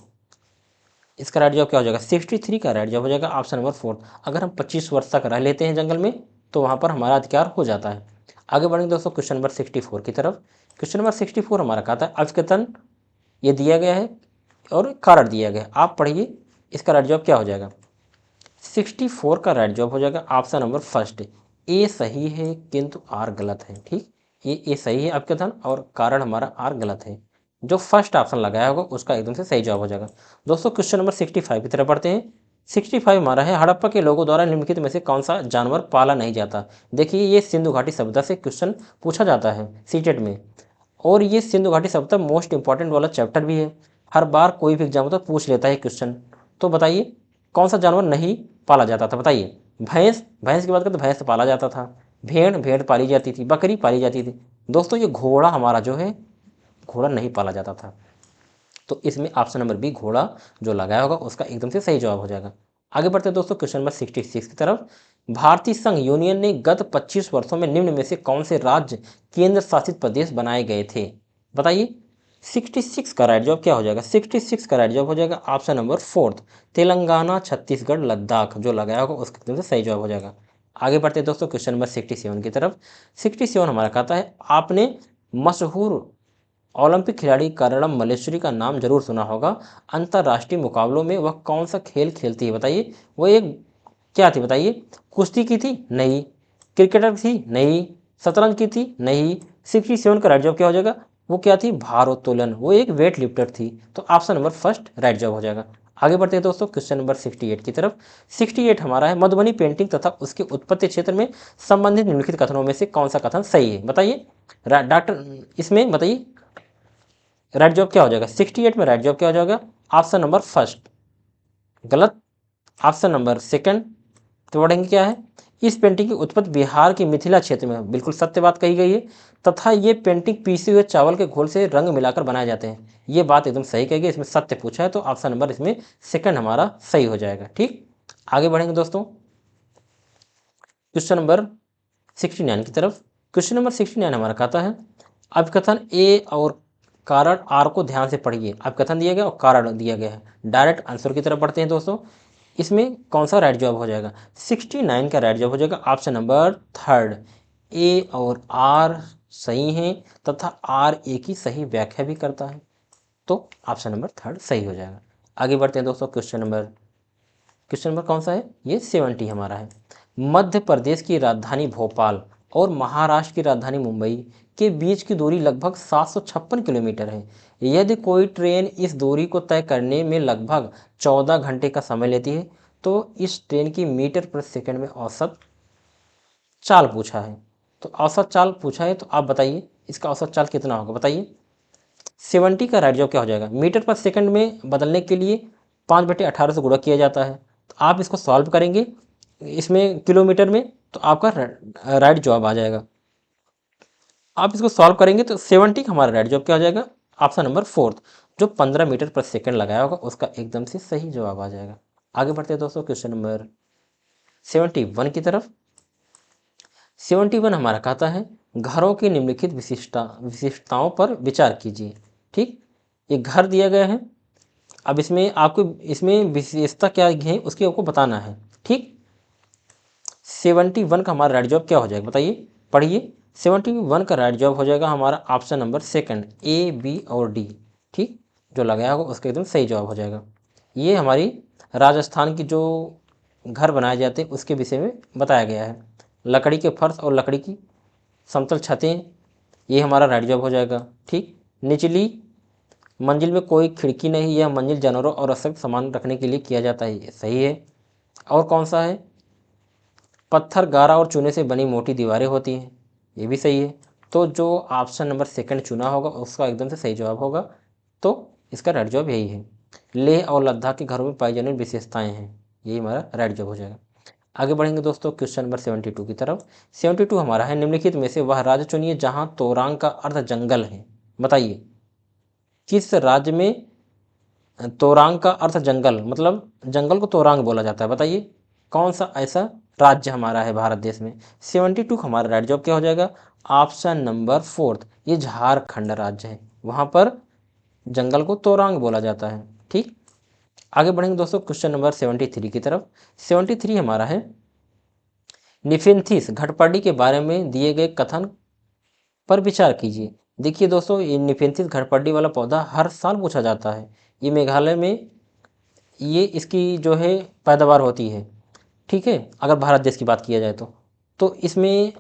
इसका राइट जवाब क्या हो जाएगा, 63 का राइट जवाब हो जाएगा ऑप्शन नंबर 4। अगर हम 25 वर्ष तक रह लेते हैं जंगल में तो वहाँ पर हमारा अधिकार हो जाता है। आगे बढ़ेंगे दोस्तों क्वेश्चन नंबर 64 की तरफ। क्वेश्चन नंबर 64 हमारा कहता है अवकथन ये दिया गया है और कारण दिया गया है, आप पढ़िए इसका राइट जवाब क्या हो जाएगा। 64 का राइट जवाब हो जाएगा ऑप्शन नंबर फर्स्ट, ए सही है किंतु आर गलत है। ठीक, ये ए सही है आपका धन और कारण हमारा आर गलत है। जो फर्स्ट ऑप्शन लगाया होगा उसका एकदम से सही जवाब हो जाएगा। दोस्तों क्वेश्चन नंबर 65 की तरफ पढ़ते हैं। 65 हमारा है हड़प्पा के लोगों द्वारा निम्नलिखित में से कौन सा जानवर पाला नहीं जाता। देखिए ये सिंधु घाटी सभ्यता से क्वेश्चन पूछा जाता है सीटेट में, और ये सिंधु घाटी सभ्यता मोस्ट इंपॉर्टेंट वाला चैप्टर भी है। हर बार कोई भी एग्जाम तो पूछ लेता है क्वेश्चन। तो बताइए कौन सा जानवर नहीं पाला जाता था, बताइए। भैंस, भैंस की बात करें तो भैंस पाला जाता था। भेड़, भेड़ पाली जाती थी। बकरी पाली जाती थी। दोस्तों ये घोड़ा हमारा जो है, घोड़ा नहीं पाला जाता था। तो इसमें ऑप्शन नंबर बी घोड़ा जो लगाया होगा उसका एकदम से सही जवाब हो जाएगा। आगे बढ़ते हैं दोस्तों क्वेश्चन नंबर 66 की तरफ। भारतीय संघ यूनियन ने गत 25 वर्षों में निम्न में से कौन से राज्य केंद्र शासित प्रदेश बनाए गए थे, बताइए। 66 का राइट जवाब क्या हो जाएगा, 66 का राइट जवाब हो जाएगा option number fourth, Telangana, Chhattisgarh, Ladakh जो लगाया होगा उसका एकदम से सही जवाब हो जाएगा। आगे बढ़ते हैं दोस्तों क्वेश्चन नंबर 67 की तरफ। 67 हमारा कहता है आपने मशहूर ओलंपिक खिलाड़ी करणम मल्लेश्वरी का नाम जरूर सुना होगा। अंतर्राष्ट्रीय मुकाबलों में वह कौन सा खेल खेलती है, बताइए। वो एक क्या थी, बताइए। कुश्ती की थी, नहीं। क्रिकेटर थी, नहीं। शतरंज की थी, नहीं। 67 का राइट जवाब क्या हो जाएगा, वो क्या थी, भारोत्तोलन, वो एक वेट लिफ्टर थी। तो ऑप्शन नंबर फर्स्ट राइट जवाब हो जाएगा। आगे बढ़ते हैं दोस्तों क्वेश्चन नंबर 68 की तरफ। 68 हमारा है मधुबनी पेंटिंग तथा उसके उत्पत्ति क्षेत्र में संबंधित निम्नलिखित कथनों में से कौन सा कथन सही है, बताइए। डॉक्टर इसमें बताइए राइट जवाब क्या हो जाएगा। 68 में राइट जवाब क्या हो जाएगा, ऑप्शन नंबर फर्स्ट गलत, ऑप्शन नंबर सेकंड। तो पढ़ेंगे क्या है, इस पेंटिंग की उत्पत्ति बिहार के मिथिला क्षेत्र में, बिल्कुल सत्य बात कही गई है। तथा ये पेंटिंग पीसे हुए चावल के घोल से रंग मिलाकर बनाए जाते हैं, ये बात एकदम सही कही गई, इसमें सत्य पूछा है तो ऑप्शन नंबर इसमें सेकंड हमारा सही हो जाएगा। ठीक, आगे बढ़ेंगे दोस्तों क्वेश्चन नंबर 69 की तरफ। क्वेश्चन नंबर 69 हमारा कहता है अभिकथन ए और कारण आर को ध्यान से पढ़िए। अभिकथन दिया गया और कारण दिया गया है। डायरेक्ट आंसर की तरफ पढ़ते हैं दोस्तों। इसमें कौन सा राइट जवाब हो जाएगा, 69 का राइट जवाब हो जाएगा ऑप्शन नंबर थर्ड, ए और आर सही हैं तथा आर ए की सही व्याख्या भी करता है, तो ऑप्शन नंबर थर्ड सही हो जाएगा। आगे बढ़ते हैं दोस्तों क्वेश्चन नंबर कौन सा है, ये 70 हमारा है। मध्य प्रदेश की राजधानी भोपाल और महाराष्ट्र की राजधानी मुंबई के बीच की दूरी लगभग 756 किलोमीटर है। यदि कोई ट्रेन इस दूरी को तय करने में लगभग 14 घंटे का समय लेती है तो इस ट्रेन की मीटर प्रति सेकंड में औसत चाल पूछा है। तो औसत चाल पूछा है तो आप बताइए इसका औसत चाल कितना होगा, बताइए। 70 का राइट जवाब क्या हो जाएगा, मीटर पर सेकंड में बदलने के लिए 5/18 से गुणा किया जाता है। तो आप इसको सॉल्व करेंगे इसमें किलोमीटर में तो आपका राइट जवाब आ जाएगा। आप इसको सॉल्व करेंगे तो 70 का हमारा राइट जवाब क्या हो जाएगा, ऑप्शन नंबर फोर्थ, जो 15 मीटर पर सेकंड लगाया होगा उसका एकदम से सही जवाब आ जाएगा। आगे बढ़ते हैं दोस्तों क्वेश्चन नंबर 71 की तरफ। 71 हमारा कहता है घरों की निम्नलिखित विशिष्टताओं पर विचार कीजिए। ठीक, ये घर दिया गया है, अब इसमें आपको इसमें विशेषता क्या है उसकी आपको बताना है। ठीक, 71 का हमारा राइट जवाब क्या हो जाएगा बताइए, पढ़िए। 71 का राइट जवाब हो जाएगा हमारा option number second, A B और डी। ठीक, जो लगाया होगा उसका एकदम सही जवाब हो जाएगा। ये हमारी राजस्थान की जो घर बनाए जाते हैं उसके विषय में बताया गया है। लकड़ी के फर्श और लकड़ी की समतल छतें, ये हमारा राइट जवाब हो जाएगा। ठीक, निचली मंजिल में कोई खिड़की नहीं, यह मंजिल जानवरों और असंख्य सामान रखने के लिए किया जाता है, ये सही है। और कौन सा है, पत्थर गारा और चूने से बनी मोटी दीवारें होती हैं, ये भी सही है। तो जो ऑप्शन नंबर सेकंड चुना होगा उसका एकदम से सही जवाब होगा, तो इसका राइट जवाब यही है। लेह और लद्दाख के घरों में पाई जाने वाली विशेषताएं हैं, यही हमारा राइट जवाब हो जाएगा। आगे बढ़ेंगे दोस्तों क्वेश्चन नंबर 72 की तरफ। 72 हमारा है निम्नलिखित में से वह राज्य चुनिए जहां तोरांग का अर्थ जंगल है। बताइए किस राज्य में तोरांग का अर्थ जंगल, मतलब जंगल को तोरांग बोला जाता है, बताइए कौन सा ऐसा राज्य हमारा है भारत देश में। 72 का हमारा राइट जवाब क्या हो जाएगा, ऑप्शन नंबर फोर्थ, ये झारखंड राज्य है, वहां पर जंगल को तोरांग बोला जाता है। ठीक, आगे बढ़ेंगे दोस्तों क्वेश्चन नंबर 73 की तरफ। 73 हमारा है निफिन्थिस घटपटी के बारे में दिए गए कथन पर विचार कीजिए। देखिए दोस्तों, ये निफेंथिस घटपटी वाला पौधा हर साल पूछा जाता है। ये मेघालय में ये इसकी जो है पैदावार होती है। ठीक है, अगर भारत देश की बात किया जाए तो इसमें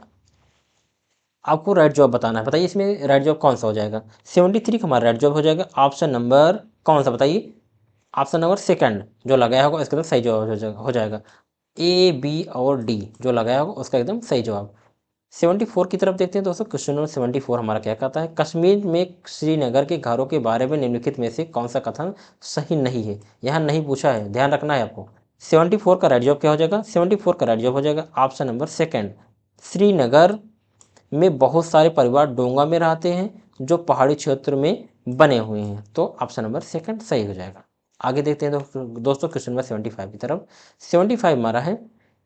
आपको राइट जवाब बताना है, बताइए इसमें राइट जवाब कौन सा हो जाएगा। 73 का हमारा राइट जवाब हो जाएगा ऑप्शन नंबर कौन सा बताइए, ऑप्शन नंबर सेकंड, जो लगाया होगा इसका एकदम सही जवाब हो जाएगा। ए बी और डी जो लगाया होगा उसका एकदम सही जवाब। 74 की तरफ देखते हैं दोस्तों। क्वेश्चन नंबर 74 हमारा क्या कहता है, कश्मीर में श्रीनगर के घरों के बारे में निम्नलिखित में से कौन सा कथन सही नहीं है। यहाँ नहीं पूछा है, ध्यान रखना है आपको। 74 का राइट जवाब क्या हो जाएगा, 74 का राइट जवाब हो जाएगा ऑप्शन नंबर सेकंड, श्रीनगर में बहुत सारे परिवार डोंगा में रहते हैं जो पहाड़ी क्षेत्र में बने हुए हैं, तो ऑप्शन नंबर सेकंड सही हो जाएगा। आगे देखते हैं दोस्तों क्वेश्चन नंबर 75 की तरफ। 75 हमारा है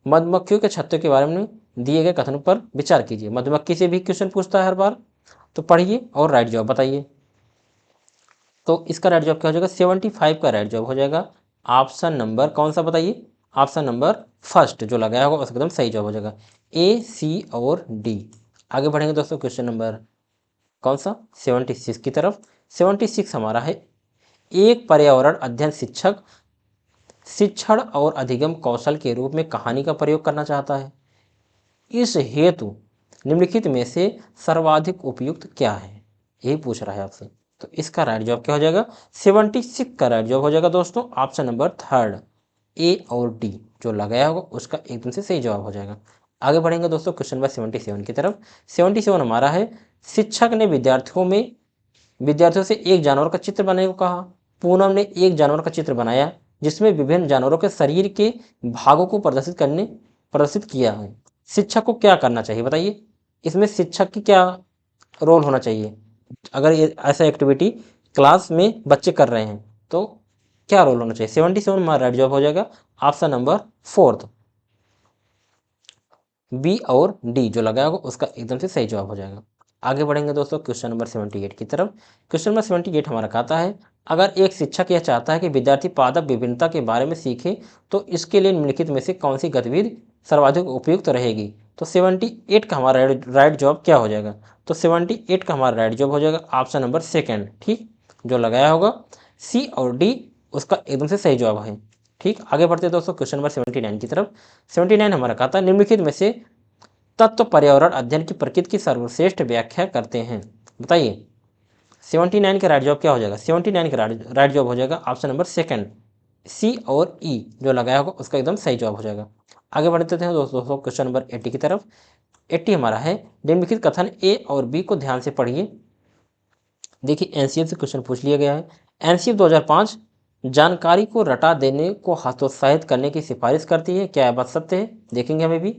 मधुमक्खियों के छत्ते के बारे में दिए गए कथनों पर विचार कीजिए। मधुमक्खी से भी क्वेश्चन पूछता है हर बार, तो पढ़िए और राइट जवाब बताइए। तो इसका राइट जवाब क्या हो जाएगा, 75 का राइट जवाब हो जाएगा ऑप्शन नंबर कौन सा बताइए, ऑप्शन नंबर फर्स्ट, जो लगाया होगा उसका एकदम सही जवाब हो जाएगा, ए सी और डी। आगे बढ़ेंगे दोस्तों क्वेश्चन नंबर कौन सा 76 की तरफ। 76 हमारा है एक पर्यावरण अध्ययन शिक्षक शिक्षण और अधिगम कौशल के रूप में कहानी का प्रयोग करना चाहता है, इस हेतु निम्नलिखित में से सर्वाधिक उपयुक्त क्या है, यही पूछ रहा है आपसे। तो इसका राइट जवाब क्या हो जाएगा, 76 का राइट जवाब हो जाएगा दोस्तों ऑप्शन नंबर थर्ड, ए और डी, जो लगाया होगा उसका एकदम से सही जवाब हो जाएगा। आगे बढ़ेंगे दोस्तों क्वेश्चन नंबर 77 की तरफ। 77 हमारा है शिक्षक ने विद्यार्थियों से एक जानवर का चित्र बनाने को कहा। पूनम ने एक जानवर का चित्र बनाया जिसमें विभिन्न जानवरों के शरीर के भागों को प्रदर्शित किया है। शिक्षक को क्या करना चाहिए बताइए, इसमें शिक्षक की क्या रोल होना चाहिए, अगर ये ऐसा एक्टिविटी क्लास में बच्चे कर रहे हैं तो क्या रोल होना चाहिए। 77 हमारा राइट जवाब हो जाएगा ऑप्शन नंबर फोर्थ, बी और डी, जो लगाया होगा उसका एकदम से सही जवाब हो जाएगा। आगे बढ़ेंगे दोस्तों क्वेश्चन नंबर 78 की तरफ। क्वेश्चन नंबर 78 हमारा कहता है अगर एक शिक्षक यह चाहता है कि विद्यार्थी पादप विभिन्नता के बारे में सीखे तो इसके लिए निम्नलिखित में से कौन सी गतिविधि सर्वाधिक उपयुक्त रहेगी। तो 78 का हमारा राइट जवाब क्या हो जाएगा, तो 78 का हमारा राइट जवाब हो जाएगा ऑप्शन नंबर सेकेंड। ठीक, जो लगाया होगा सी और डी उसका एकदम से सही जवाब है। ठीक, आगे बढ़ते दोस्तों क्वेश्चन नंबर 79 की तरफ। 79 हमारा कहता है निम्नलिखित में से तत्व पर्यावरण अध्ययन की प्रकृति की सर्वश्रेष्ठ व्याख्या करते हैं। बताइए 79 का राइट जवाब क्या हो जाएगा, 79 का राइट जवाब हो जाएगा ऑप्शन नंबर सेकंड, सी और ई, जो लगाया होगा उसका एकदम सही जवाब हो जाएगा। आगे बढ़ते हैं दोस्तों क्वेश्चन नंबर 80 की तरफ। 80 हमारा है निम्नलिखित कथन ए और बी को ध्यान से पढ़िए। देखिए एनसीएफ से क्वेश्चन पूछ लिया गया है। एनसीएफ 2005 जानकारी को रटा देने को हतोत्साहित करने की सिफारिश करती है, क्या यह बात सत्य है, देखेंगे हमें भी।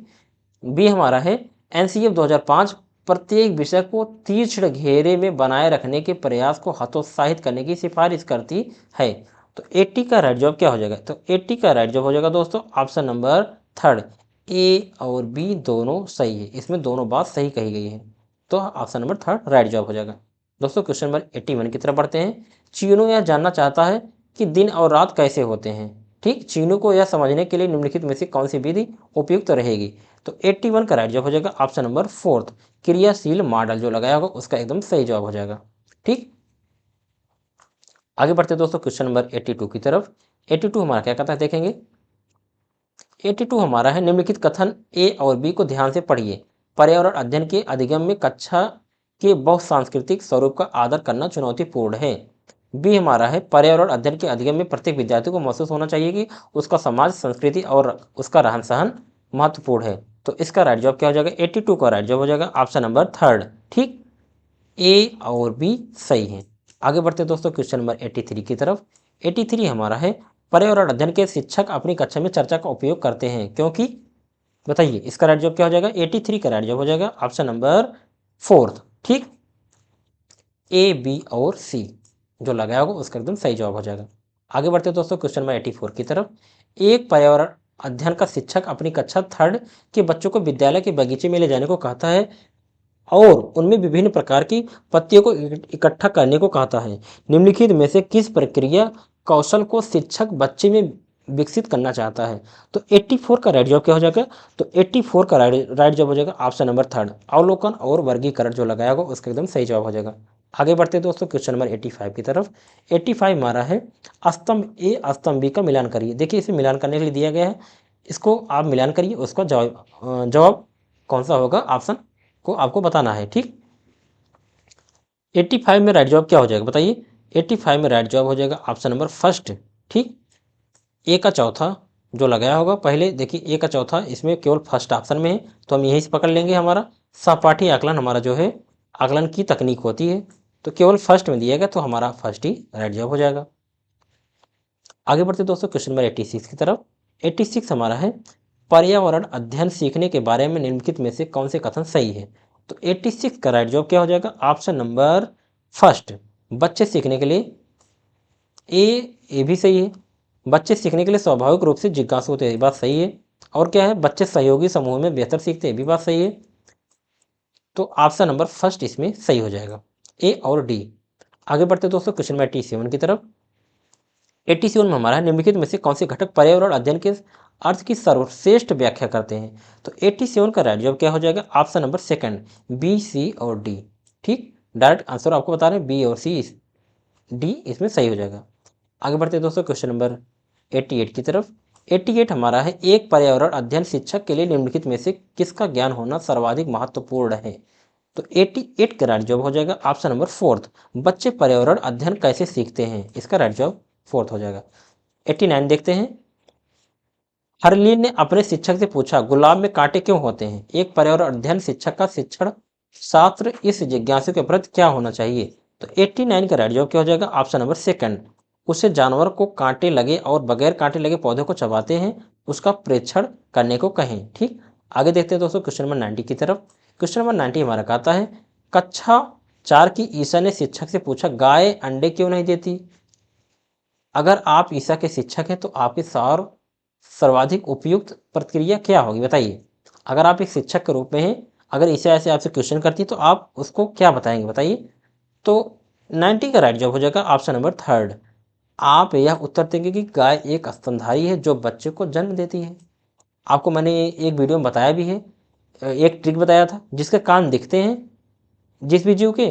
बी हमारा है एनसीएफ 2005 प्रत्येक विषय को तीक्ष्ण घेरे में बनाए रखने के प्रयास को हतोत्साहित करने की सिफारिश करती है। तो 80 का राइट जवाब क्या हो जाएगा? तो 80 का राइट जवाब हो जाएगा दोस्तों ऑप्शन नंबर थर्ड, ए और बी दोनों सही है, इसमें दोनों बात सही कही गई है, तो ऑप्शन नंबर थर्ड राइट जवाब हो जाएगा। दोस्तों क्वेश्चन नंबर 81 की तरफ बढ़ते हैं। चीनू यह जानना चाहता है कि दिन और रात कैसे होते हैं। ठीक, चीनू को यह समझने के लिए निम्नलिखित में से कौन सी विधि उपयुक्त रहेगी? तो 81 का राइट जवाब हो जाएगा ऑप्शन नंबर फोर्थ, क्रियाशील मॉडल जो लगाया होगा उसका एकदम सही जवाब हो जाएगा। ठीक, आगे बढ़ते दोस्तों क्वेश्चन नंबर 82 की तरफ। 82 हमारा क्या कहता है देखेंगे। 82 हमारा है निम्नलिखित कथन ए और बी को ध्यान से पढ़िए। पर्यावरण अध्ययन के अधिगम में कक्षा के बहुसांस्कृतिक स्वरूप का आदर करना चुनौतीपूर्ण है। बी हमारा है पर्यावरण अध्ययन के अधिगम में प्रत्येक विद्यार्थी को महसूस होना चाहिए कि उसका समाज, संस्कृति और उसका रहन सहन महत्वपूर्ण है। तो इसका राइट जवाब क्या हो जाएगा? 82 का राइट जवाब हो जाएगा ऑप्शन नंबर थर्ड। ठीक, ए और बी सही है। आगे बढ़ते हैं दोस्तों क्वेश्चन नंबर 83 की तरफ। 83 हमारा है पर्यावरण अध्ययन के शिक्षक अपनी कक्षा में चर्चा का उपयोग करते हैं क्योंकि, बताइए इसका राइट जवाब क्या हो जाएगा? 83 का राइट जवाब हो जाएगा ऑप्शन नंबर फोर्थ। ठीक, ए बी और सी जो लगाया होगा उसका एकदम सही जवाब हो जाएगा। आगे बढ़ते हैं दोस्तों क्वेश्चन नंबर 84 की तरफ। एक पर्यावरण अध्ययन का शिक्षक अपनी कक्षा थर्ड के बच्चों को विद्यालय के बगीचे में ले जाने को कहता है और उनमें विभिन्न प्रकार की पत्तियों को इकट्ठा करने को कहता है। निम्नलिखित में से किस प्रक्रिया कौशल को शिक्षक बच्चे में विकसित करना चाहता है? तो 84 का राइट जवाब क्या हो जाएगा? तो 84 का राइट जवाब हो जाएगा ऑप्शन नंबर थर्ड, अवलोकन और वर्गीकरण जो लगाया होगा उसका एकदम सही जवाब हो जाएगा। आगे बढ़ते हैं दोस्तों क्वेश्चन नंबर 85 की तरफ। 85 हमारा है स्तंभ ए स्तंभ बी का मिलान करिए। देखिए इसे मिलान करने के लिए दिया गया है, इसको आप मिलान करिए, उसका जवाब कौन सा होगा ऑप्शन को आपको बताना है। ठीक, 85 में राइट जवाब क्या हो जाएगा बताइए? 85 में राइट जवाब हो जाएगा ऑप्शन नंबर फर्स्ट। ठीक, ए का चौथा जो लगाया होगा, पहले देखिए ए का चौथा इसमें केवल फर्स्ट ऑप्शन में है तो हम यहीं से पकड़ लेंगे। हमारा सहपाठी आकलन हमारा जो है आकलन की तकनीक होती है, तो केवल फर्स्ट में दिया गया तो हमारा फर्स्ट ही राइट जवाब हो जाएगा। आगे बढ़ते दोस्तों क्वेश्चन नंबर 86 की तरफ। 86 हमारा है पर्यावरण अध्ययन सीखने के बारे में निम्नलिखित में से कौन से कथन सही है? तो 86 का राइट जवाब क्या हो जाएगा? ऑप्शन नंबर फर्स्ट, बच्चे सीखने के लिए। ए भी सही है, बच्चे सीखने के लिए स्वाभाविक रूप से जिज्ञासु होते हैं, ये बात सही है। और क्या है? बच्चे सहयोगी समूह में बेहतर सीखते हैं, ये भी बात सही है। तो ऑप्शन नंबर फर्स्ट इसमें सही हो जाएगा, ए और डी। आगे बढ़ते दोस्तों क्वेश्चन नंबर 87 की तरफ। 87 में हमारा निम्नलिखित में से कौन से घटक पर्यावरण अध्ययन के अर्थ की सर्वश्रेष्ठ व्याख्या करते हैं? तो 87 का राइट जवाब क्या हो जाएगा? Option number second, B C और डी। ठीक, डायरेक्ट आंसर आपको बता रहे हैं, बी और सी, डी इसमें सही हो जाएगा। आगे बढ़ते हैं दोस्तों क्वेश्चन नंबर 88 की तरफ। 88 हमारा है एक पर्यावरण अध्ययन शिक्षक के लिए निम्नलिखित में से किसका ज्ञान होना सर्वाधिक महत्वपूर्ण है? तो 88 का राइट जवाब हो जाएगा ऑप्शन नंबर फोर्थ, बच्चे पर्यावरण अध्ययन कैसे सीखते हैं, इसका राइट जवाब फोर्थ हो जाएगा। 89 देखते हैं। हरलीन ने अपने शिक्षक से पूछा गुलाब में कांटे क्यों होते हैं? एक पर्यावरण अध्ययन शिक्षक का शिक्षण शास्त्र इस जिज्ञासु के प्रति क्या होना चाहिए? तो 89 का राइट जवाब क्या हो जाएगा? ऑप्शन नंबर सेकंड, उसे जानवर को कांटे लगे और बगैर कांटे लगे पौधे को चबाते हैं उसका प्रेक्षण करने को कहें। ठीक, आगे देखते हैं दोस्तों क्वेश्चन नंबर 90 की तरफ। क्वेश्चन नंबर 90 हमारा कहता है कक्षा 4 की ईसा ने शिक्षक से पूछा गाय अंडे क्यों नहीं देती? अगर आप ईसा के शिक्षक हैं तो आपके सर्वाधिक उपयुक्त प्रतिक्रिया क्या होगी बताइए? अगर आप एक शिक्षक के रूप में हैं, अगर ईसा ऐसे आपसे क्वेश्चन करती है तो आप उसको क्या बताएंगे बताइए? तो 90 का राइट जवाब हो जाएगा ऑप्शन नंबर थर्ड, आप यह उत्तर देंगे कि गाय एक स्तनधारी है जो बच्चे को जन्म देती है। आपको मैंने एक वीडियो में बताया भी है, एक ट्रिक बताया था, जिसके कान दिखते हैं जिस भी जीव के,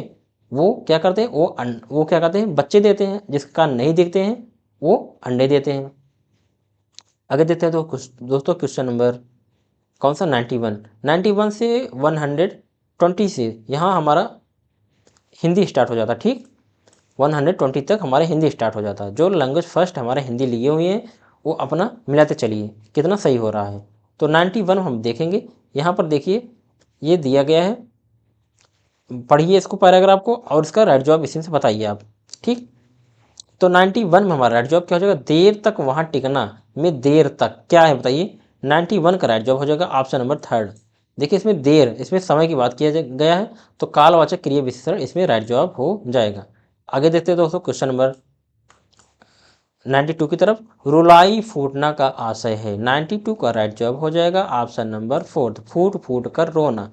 वो क्या करते हैं, वो क्या करते हैं, बच्चे देते हैं, जिसके कान नहीं दिखते हैं वो अंडे देते हैं। आगे देते हैं तो दोस्तों क्वेश्चन नंबर कौन सा 91 से 120 से यहाँ हमारा हिंदी स्टार्ट हो जाता। ठीक, 120 तक हमारे हिंदी स्टार्ट हो जाता है। जो लैंग्वेज फर्स्ट हमारे हिंदी लिए हुए हैं वो अपना मिलाते चलिए कितना सही हो रहा है। तो 91 हम देखेंगे, यहाँ पर देखिए ये दिया गया है, पढ़िए इसको पैराग्राफ को और इसका राइट जवाब इसी से बताइए आप। ठीक, तो 91 में हमारा राइट जवाब क्या हो जाएगा? देर तक वहाँ टिकना में देर तक क्या है बताइए? 91 का राइट जवाब हो जाएगा ऑप्शन नंबर थर्ड, देखिए इसमें देर, इसमें समय की बात किया गया है, तो कालवाचक क्रिया विशेषण इसमें राइट जवाब हो जाएगा। आगे देखते हैं दोस्तों क्वेश्चन नंबर 92 की तरफ। रुलाई फूटना का आशय है। 92 का राइट जवाब हो जाएगा ऑप्शन नंबर 4, फूट फूट कर रोना।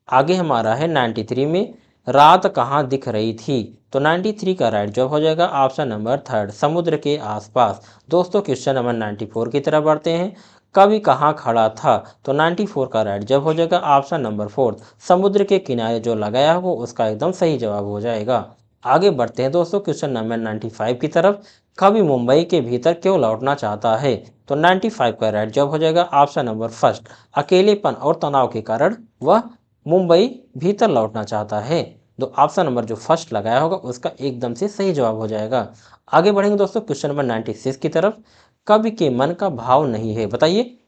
आगे हमारा है 93 में, रात कहाँ दिख रही थी। तो 93 का राइट जवाब हो जाएगा ऑप्शन नंबर 3, समुद्र के आसपास। दोस्तों क्वेश्चन नंबर 94 की तरफ बढ़ते हैं। कवि कहाँ खड़ा था। तो 94 का राइट जवाब हो जाएगा ऑप्शन नंबर 4, समुद्र के किनारे जो लगाया हो उसका एकदम सही जवाब हो जाएगा। आगे बढ़ते हैं दोस्तों क्वेश्चन नंबर 95 की तरफ। कवि मुंबई के भीतर क्यों लौटना चाहता है। तो 95 का राइट जवाब हो जाएगा ऑप्शन नंबर 1, अकेलेपन और तनाव के कारण वह मुंबई भीतर लौटना चाहता है। तो ऑप्शन नंबर जो फर्स्ट लगाया होगा उसका एकदम से सही जवाब हो जाएगा। आगे बढ़ेंगे दोस्तों क्वेश्चन नंबर 96 की तरफ। कवि के मन का भाव नहीं है, बताइए।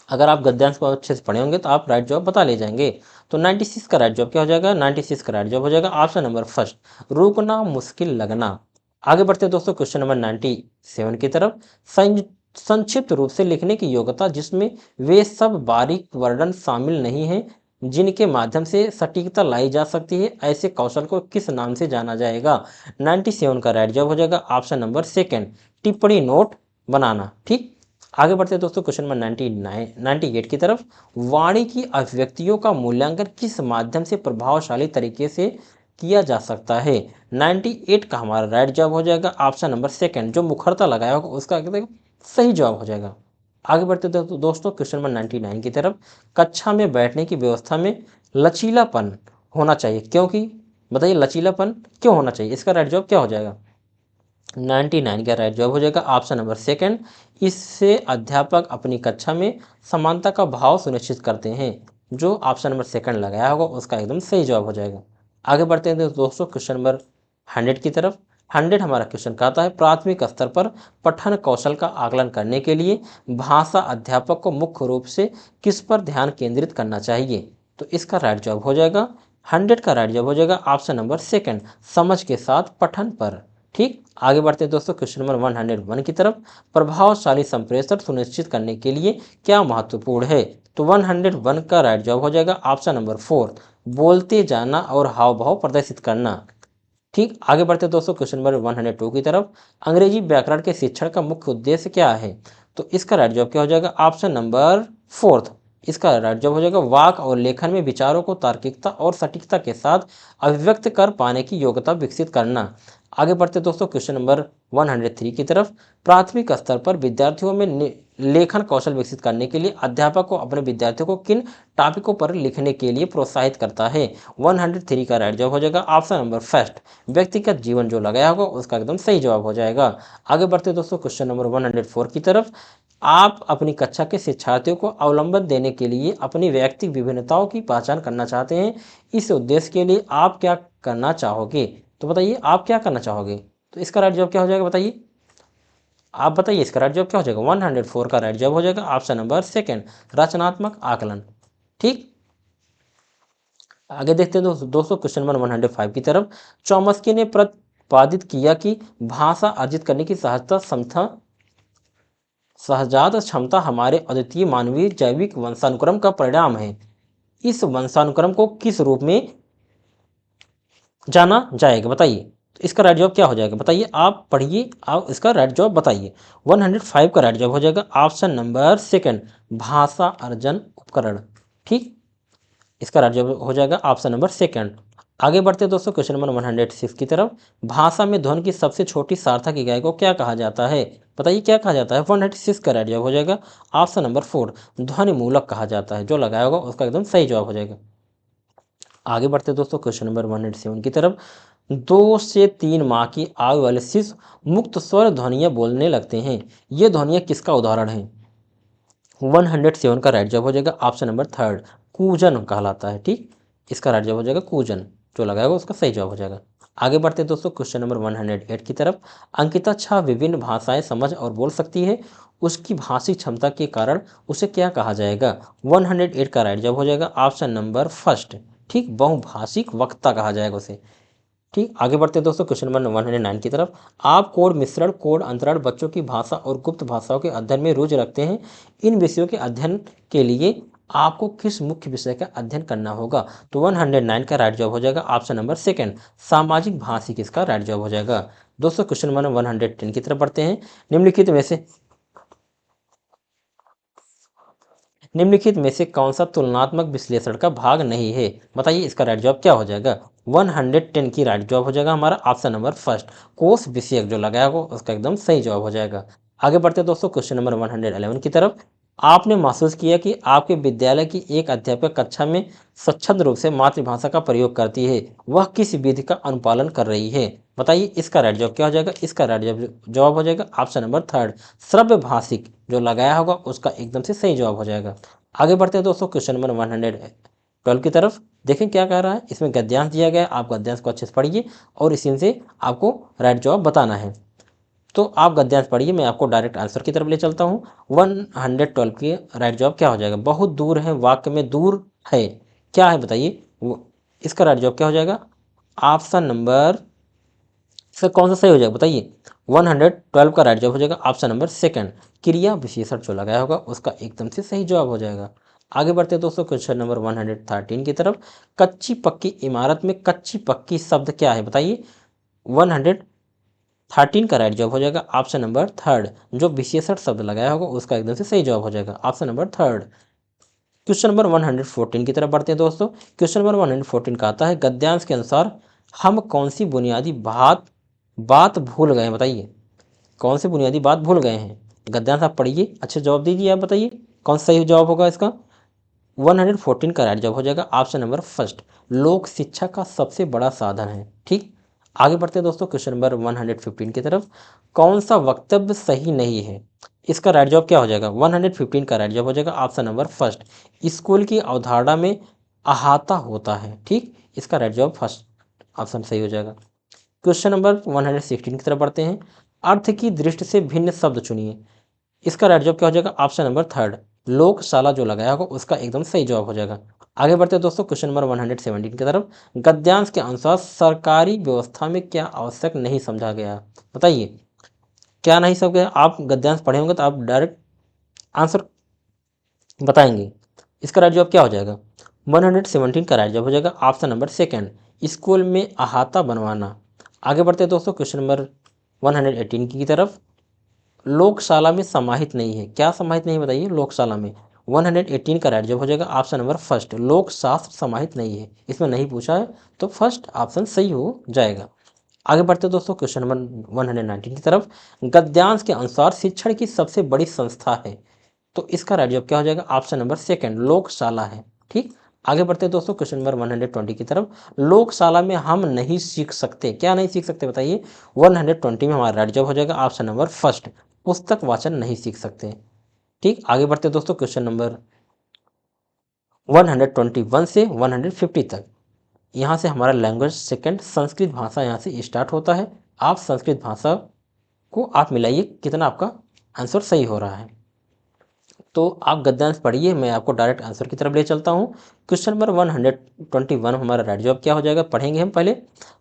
अगर आप गद्यांश को अच्छे से पढ़े होंगे तो आप राइट जवाब बता ले जाएंगे। तो 96 का राइट जवाब क्या हो जाएगा, 96 का राइट जवाब हो जाएगा ऑप्शन नंबर 1, रुकना मुश्किल लगना। आगे बढ़ते हैं दोस्तों क्वेश्चन नंबर 97 की तरफ। संक्षिप्त रूप से लिखने की योग्यता जिसमें वे सब बारीक वर्णन शामिल नहीं है जिनके माध्यम से सटीकता लाई जा सकती है, ऐसे कौशल को किस नाम से जाना जाएगा। 97 का राइट जवाब हो जाएगा ऑप्शन नंबर 2, टिप्पणी नोट बनाना। ठीक, आगे बढ़ते हैं दोस्तों क्वेश्चन नंबर 98 की तरफ। वाणी की अभिव्यक्तियों का मूल्यांकन किस माध्यम से प्रभावशाली तरीके से किया जा सकता है। 98 का हमारा राइट जवाब हो जाएगा ऑप्शन नंबर 2, जो मुखरता लगाया होगा उसका एकदम सही जवाब हो जाएगा। आगे बढ़ते दोस्तों क्वेश्चन नंबर 99 की तरफ। कक्षा में बैठने की व्यवस्था में लचीलापन होना चाहिए, क्योंकि बताइए लचीलापन क्यों होना चाहिए, इसका राइट जवाब क्या हो जाएगा। 99 का राइट जवाब हो जाएगा ऑप्शन नंबर 2, इससे अध्यापक अपनी कक्षा में समानता का भाव सुनिश्चित करते हैं। जो ऑप्शन नंबर 2 लगाया होगा उसका एकदम सही जवाब हो जाएगा। आगे बढ़ते हैं दोस्तों क्वेश्चन नंबर 100 की तरफ। 100 हमारा क्वेश्चन कहता है प्राथमिक स्तर पर पठन कौशल का आकलन करने के लिए भाषा अध्यापक को मुख्य रूप से किस पर ध्यान केंद्रित करना चाहिए। तो इसका राइट जवाब हो जाएगा 100 का राइट जवाब हो जाएगा ऑप्शन नंबर 2, समझ के साथ पठन पर। ठीक, आगे बढ़ते हैं दोस्तों क्वेश्चन नंबर 101 की तरफ। प्रभावशाली संप्रेषण सुनिश्चित करने के लिए क्या महत्वपूर्ण है। तो 101 का राइट जवाब हो जाएगा ऑप्शन नंबर 4, बोलते जाना और हाव भाव प्रदर्शित करना। ठीक, आगे बढ़ते हैं दोस्तों क्वेश्चन नंबर 102 की तरफ। अंग्रेजी व्याकरण के शिक्षण का मुख्य उद्देश्य क्या है। तो इसका राइट जवाब क्या हो जाएगा ऑप्शन नंबर 4, इसका राइट जवाब हो जाएगा वाक और लेखन में विचारों को तार्किकता और सटीकता के साथ अभिव्यक्त कर पाने की योग्यता विकसित करना। आगे बढ़ते दोस्तों क्वेश्चन नंबर 103 की तरफ। प्राथमिक स्तर पर विद्यार्थियों में लेखन कौशल विकसित करने के लिए अध्यापक को अपने विद्यार्थियों को किन टॉपिकों पर लिखने के लिए प्रोत्साहित करता है। 103 का राइट जवाब हो जाएगा ऑप्शन नंबर 1, व्यक्तिगत जीवन जो लगाया होगा उसका एकदम सही जवाब हो जाएगा। आगे बढ़ते दोस्तों क्वेश्चन नंबर 104 की तरफ। आप अपनी कक्षा के शिक्षार्थियों को अवलंबन देने के लिए अपनी वैयक्तिक विभिन्नताओं की पहचान करना चाहते हैं, इस उद्देश्य के लिए आप क्या करना चाहोगे। तो बताइए आप क्या करना चाहोगे। तो इसका राइट जवाब क्या हो जाएगा बताइए, आप बताइए इसका राइट जवाब क्या हो जाएगा। 104 का राइट जवाब हो जाएगा ऑप्शन नंबर 2, रचनात्मक आकलन। ठीक, आगे देखते हैं दोस्तों क्वेश्चन नंबर 105 की तरफ। चॉम्स्की ने प्रतिपादित किया कि भाषा अर्जित करने की सहजात क्षमता हमारे अद्वितीय मानवीय जैविक वंशानुक्रम का परिणाम है। इस वंशानुक्रम को किस रूप में जाना जाएगा बताइए। तो इसका राइट जवाब क्या हो जाएगा बताइए, आप पढ़िए, आप इसका राइट जवाब बताइए। 105 का राइट जवाब हो जाएगा ऑप्शन नंबर 2, भाषा अर्जन उपकरण। ठीक, इसका राइट जवाब हो जाएगा ऑप्शन नंबर 2। आगे बढ़ते हैं दोस्तों क्वेश्चन नंबर 106 की तरफ। भाषा में ध्वनि की सबसे छोटी सार्थक इकाई को क्या कहा जाता है। बताइए क्या कहा जाता है। 106 का राइट जवाब हो जाएगा ऑप्शन नंबर 4, ध्वनि मूलक कहा जाता है। जो लगाया होगा उसका एकदम सही जवाब हो जाएगा। आगे बढ़ते दोस्तों क्वेश्चन नंबर 107 की तरफ। 2 से 3 माह की आयु वाले शिशु मुक्त स्वर ध्वनियाँ बोलने लगते हैं, ये ध्वनियाँ किसका उदाहरण है। 107 का राइट जवाब हो जाएगा ऑप्शन नंबर 3, कूजन कहलाता है। ठीक, इसका राइट जवाब हो जाएगा कूजन, जो लगाएगा उसका सही जवाब हो जाएगा। आगे बढ़ते दोस्तों क्वेश्चन नंबर 108 की तरफ। अंकिता छह विभिन्न भाषाएं समझ और बोल सकती है, उसकी भाषिक क्षमता के कारण उसे क्या कहा जाएगा। 108 का राइट जवाब हो जाएगा ऑप्शन नंबर 1, ठीक, बहुभाषिक वक्ता कहा जाएगा उसे। ठीक, आगे बढ़ते हैं दोस्तों क्वेश्चन नंबर 109 की तरफ। आप कोड मिश्रण, कोड अंतरण, बच्चों की भाषा और गुप्त भाषाओं के अध्ययन में रुचि रखते हैं, इन विषयों के अध्ययन के लिए आपको किस मुख्य विषय का अध्ययन करना होगा? तो 109 का राइट जवाब हो जाएगा ऑप्शन नंबर सेकंड, सामाजिक भाषी किसका राइट जवाब हो जाएगा। दोस्तों क्वेश्चन नंबर 110 की तरफ बढ़ते हैं। निम्नलिखित में से कौन सा तुलनात्मक विश्लेषण का भाग नहीं है? बताइए इसका राइट जवाब क्या हो जाएगा। 110 की राइट जवाब हो जाएगा हमारा ऑप्शन नंबर फर्स्ट, कोष विषयक जो लगाया होगा उसका एकदम सही जवाब हो जाएगा। आगे बढ़ते हैं दोस्तों क्वेश्चन नंबर 111 की तरफ। आपने महसूस किया कि आपके विद्यालय की एक अध्यापक कक्षा में स्वच्छंद रूप से मातृभाषा का प्रयोग करती है, वह किस विधि का अनुपालन कर रही है? बताइए इसका राइट जवाब क्या हो जाएगा। इसका राइट जवाब हो जाएगा ऑप्शन नंबर थर्ड, श्रव्य भाषिक जो लगाया होगा उसका एकदम से सही जवाब हो जाएगा। आगे बढ़ते हैं दोस्तों क्वेश्चन नंबर 112 की तरफ। देखें क्या कह रहा है, इसमें गद्यांश दिया गया है, आप गद्यांश को अच्छे से पढ़िए और इसी से आपको राइट जवाब बताना है। तो आप गद्यांश पढ़िए, मैं आपको डायरेक्ट आंसर की तरफ ले चलता हूँ। 112 की राइट जवाब क्या हो जाएगा। बहुत दूर है वाक्य में दूर है, क्या है बताइए। इसका राइट जवाब क्या हो जाएगा। ऑप्शन नंबर, इसका कौन सा सही हो जाएगा बताइए। 112 का राइट जवाब हो जाएगा ऑप्शन नंबर सेकंड, क्रिया विशेषण जो लगाया होगा उसका एकदम से सही जवाब हो जाएगा। आगे बढ़ते हैं दोस्तों क्वेश्चन नंबर 113 की तरफ। कच्ची पक्की इमारत में कच्ची पक्की शब्द क्या है बताइए। 113 का राइट जवाब हो जाएगा ऑप्शन नंबर थर्ड, जो विशेषण शब्द लगाया होगा उसका एकदम से सही जवाब हो जाएगा option number third. Question number 114 की तरफ बढ़ते हैं दोस्तों। क्वेश्चन नंबर 114 का आता है, गद्यांश के अनुसार हम कौन सी बुनियादी बात भूल गए हैं बताइए। कौन सी बुनियादी बात भूल गए हैं। गद्यांश आप पढ़िए, अच्छे जवाब दीजिए, आप बताइए कौन सा सही जवाब होगा इसका। 114 का राइट जवाब हो जाएगा ऑप्शन नंबर फर्स्ट, लोक शिक्षा का सबसे बड़ा साधन है। ठीक, आगे बढ़ते हैं दोस्तों क्वेश्चन नंबर 115 की तरफ। कौन सा वक्तव्य सही नहीं है। इसका राइट जवाब क्या हो जाएगा। 115 का राइट जवाब हो जाएगा ऑप्शन नंबर फर्स्ट, स्कूल की अवधारणा में अहाता होता है। ठीक, इसका राइट जवाब फर्स्ट ऑप्शन सही हो जाएगा। क्वेश्चन नंबर 116 की तरफ बढ़ते हैं। अर्थ की दृष्टि से भिन्न शब्द चुनिए। इसका राइट जवाब क्या हो जाएगा ऑप्शन नंबर थर्ड, लोकशाला जो लगाया होगा उसका एकदम सही जवाब हो जाएगा। आगे बढ़ते हैं दोस्तों क्वेश्चन नंबर 117 की तरफ। गद्यांश के अनुसार सरकारी व्यवस्था में क्या आवश्यक नहीं समझा गया। बताइए क्या नहीं समझ गया। आप गद्यांश पढ़े होंगे तो आप डायरेक्ट आंसर बताएंगे। इसका राइट जवाब क्या हो जाएगा। 117 का राइट जवाब हो जाएगा ऑप्शन नंबर सेकंड, स्कूल में अहाता बनवाना। आगे बढ़ते हैं दोस्तों क्वेश्चन नंबर 118 की तरफ। लोकशाला में समाहित नहीं है, क्या समाहित नहीं बताइए लोकशाला में। 118 का राइट जवाब हो जाएगा ऑप्शन नंबर फर्स्ट, लोक शास्त्र समाहित नहीं है। इसमें नहीं पूछा है तो फर्स्ट ऑप्शन सही हो जाएगा। आगे बढ़ते हैं दोस्तों क्वेश्चन नंबर 119 की तरफ। गद्यांश के अनुसार शिक्षण की सबसे बड़ी संस्था है, तो इसका राइट जवाब क्या हो जाएगा ऑप्शन नंबर सेकंड, लोकशाला है। ठीक, आगे बढ़ते हैं दोस्तों क्वेश्चन नंबर 120 की तरफ। लोकशाला में हम नहीं सीख सकते, क्या नहीं सीख सकते बताइए। 120 में हमारा राइट जवाब हो जाएगा ऑप्शन नंबर फर्स्ट, पुस्तक वाचन नहीं सीख सकते। ठीक, आगे बढ़ते हैं दोस्तों क्वेश्चन नंबर 121 से 150 तक। यहाँ से हमारा लैंग्वेज सेकंड संस्कृत भाषा यहाँ से स्टार्ट होता है। आप संस्कृत भाषा को आप मिलाइए कितना आपका आंसर सही हो रहा है। तो आप गद्यांश पढ़िए, मैं आपको डायरेक्ट आंसर की तरफ ले चलता हूँ। क्वेश्चन नंबर 121 हमारा राइट जवाब क्या हो जाएगा पढ़ेंगे हम पहले।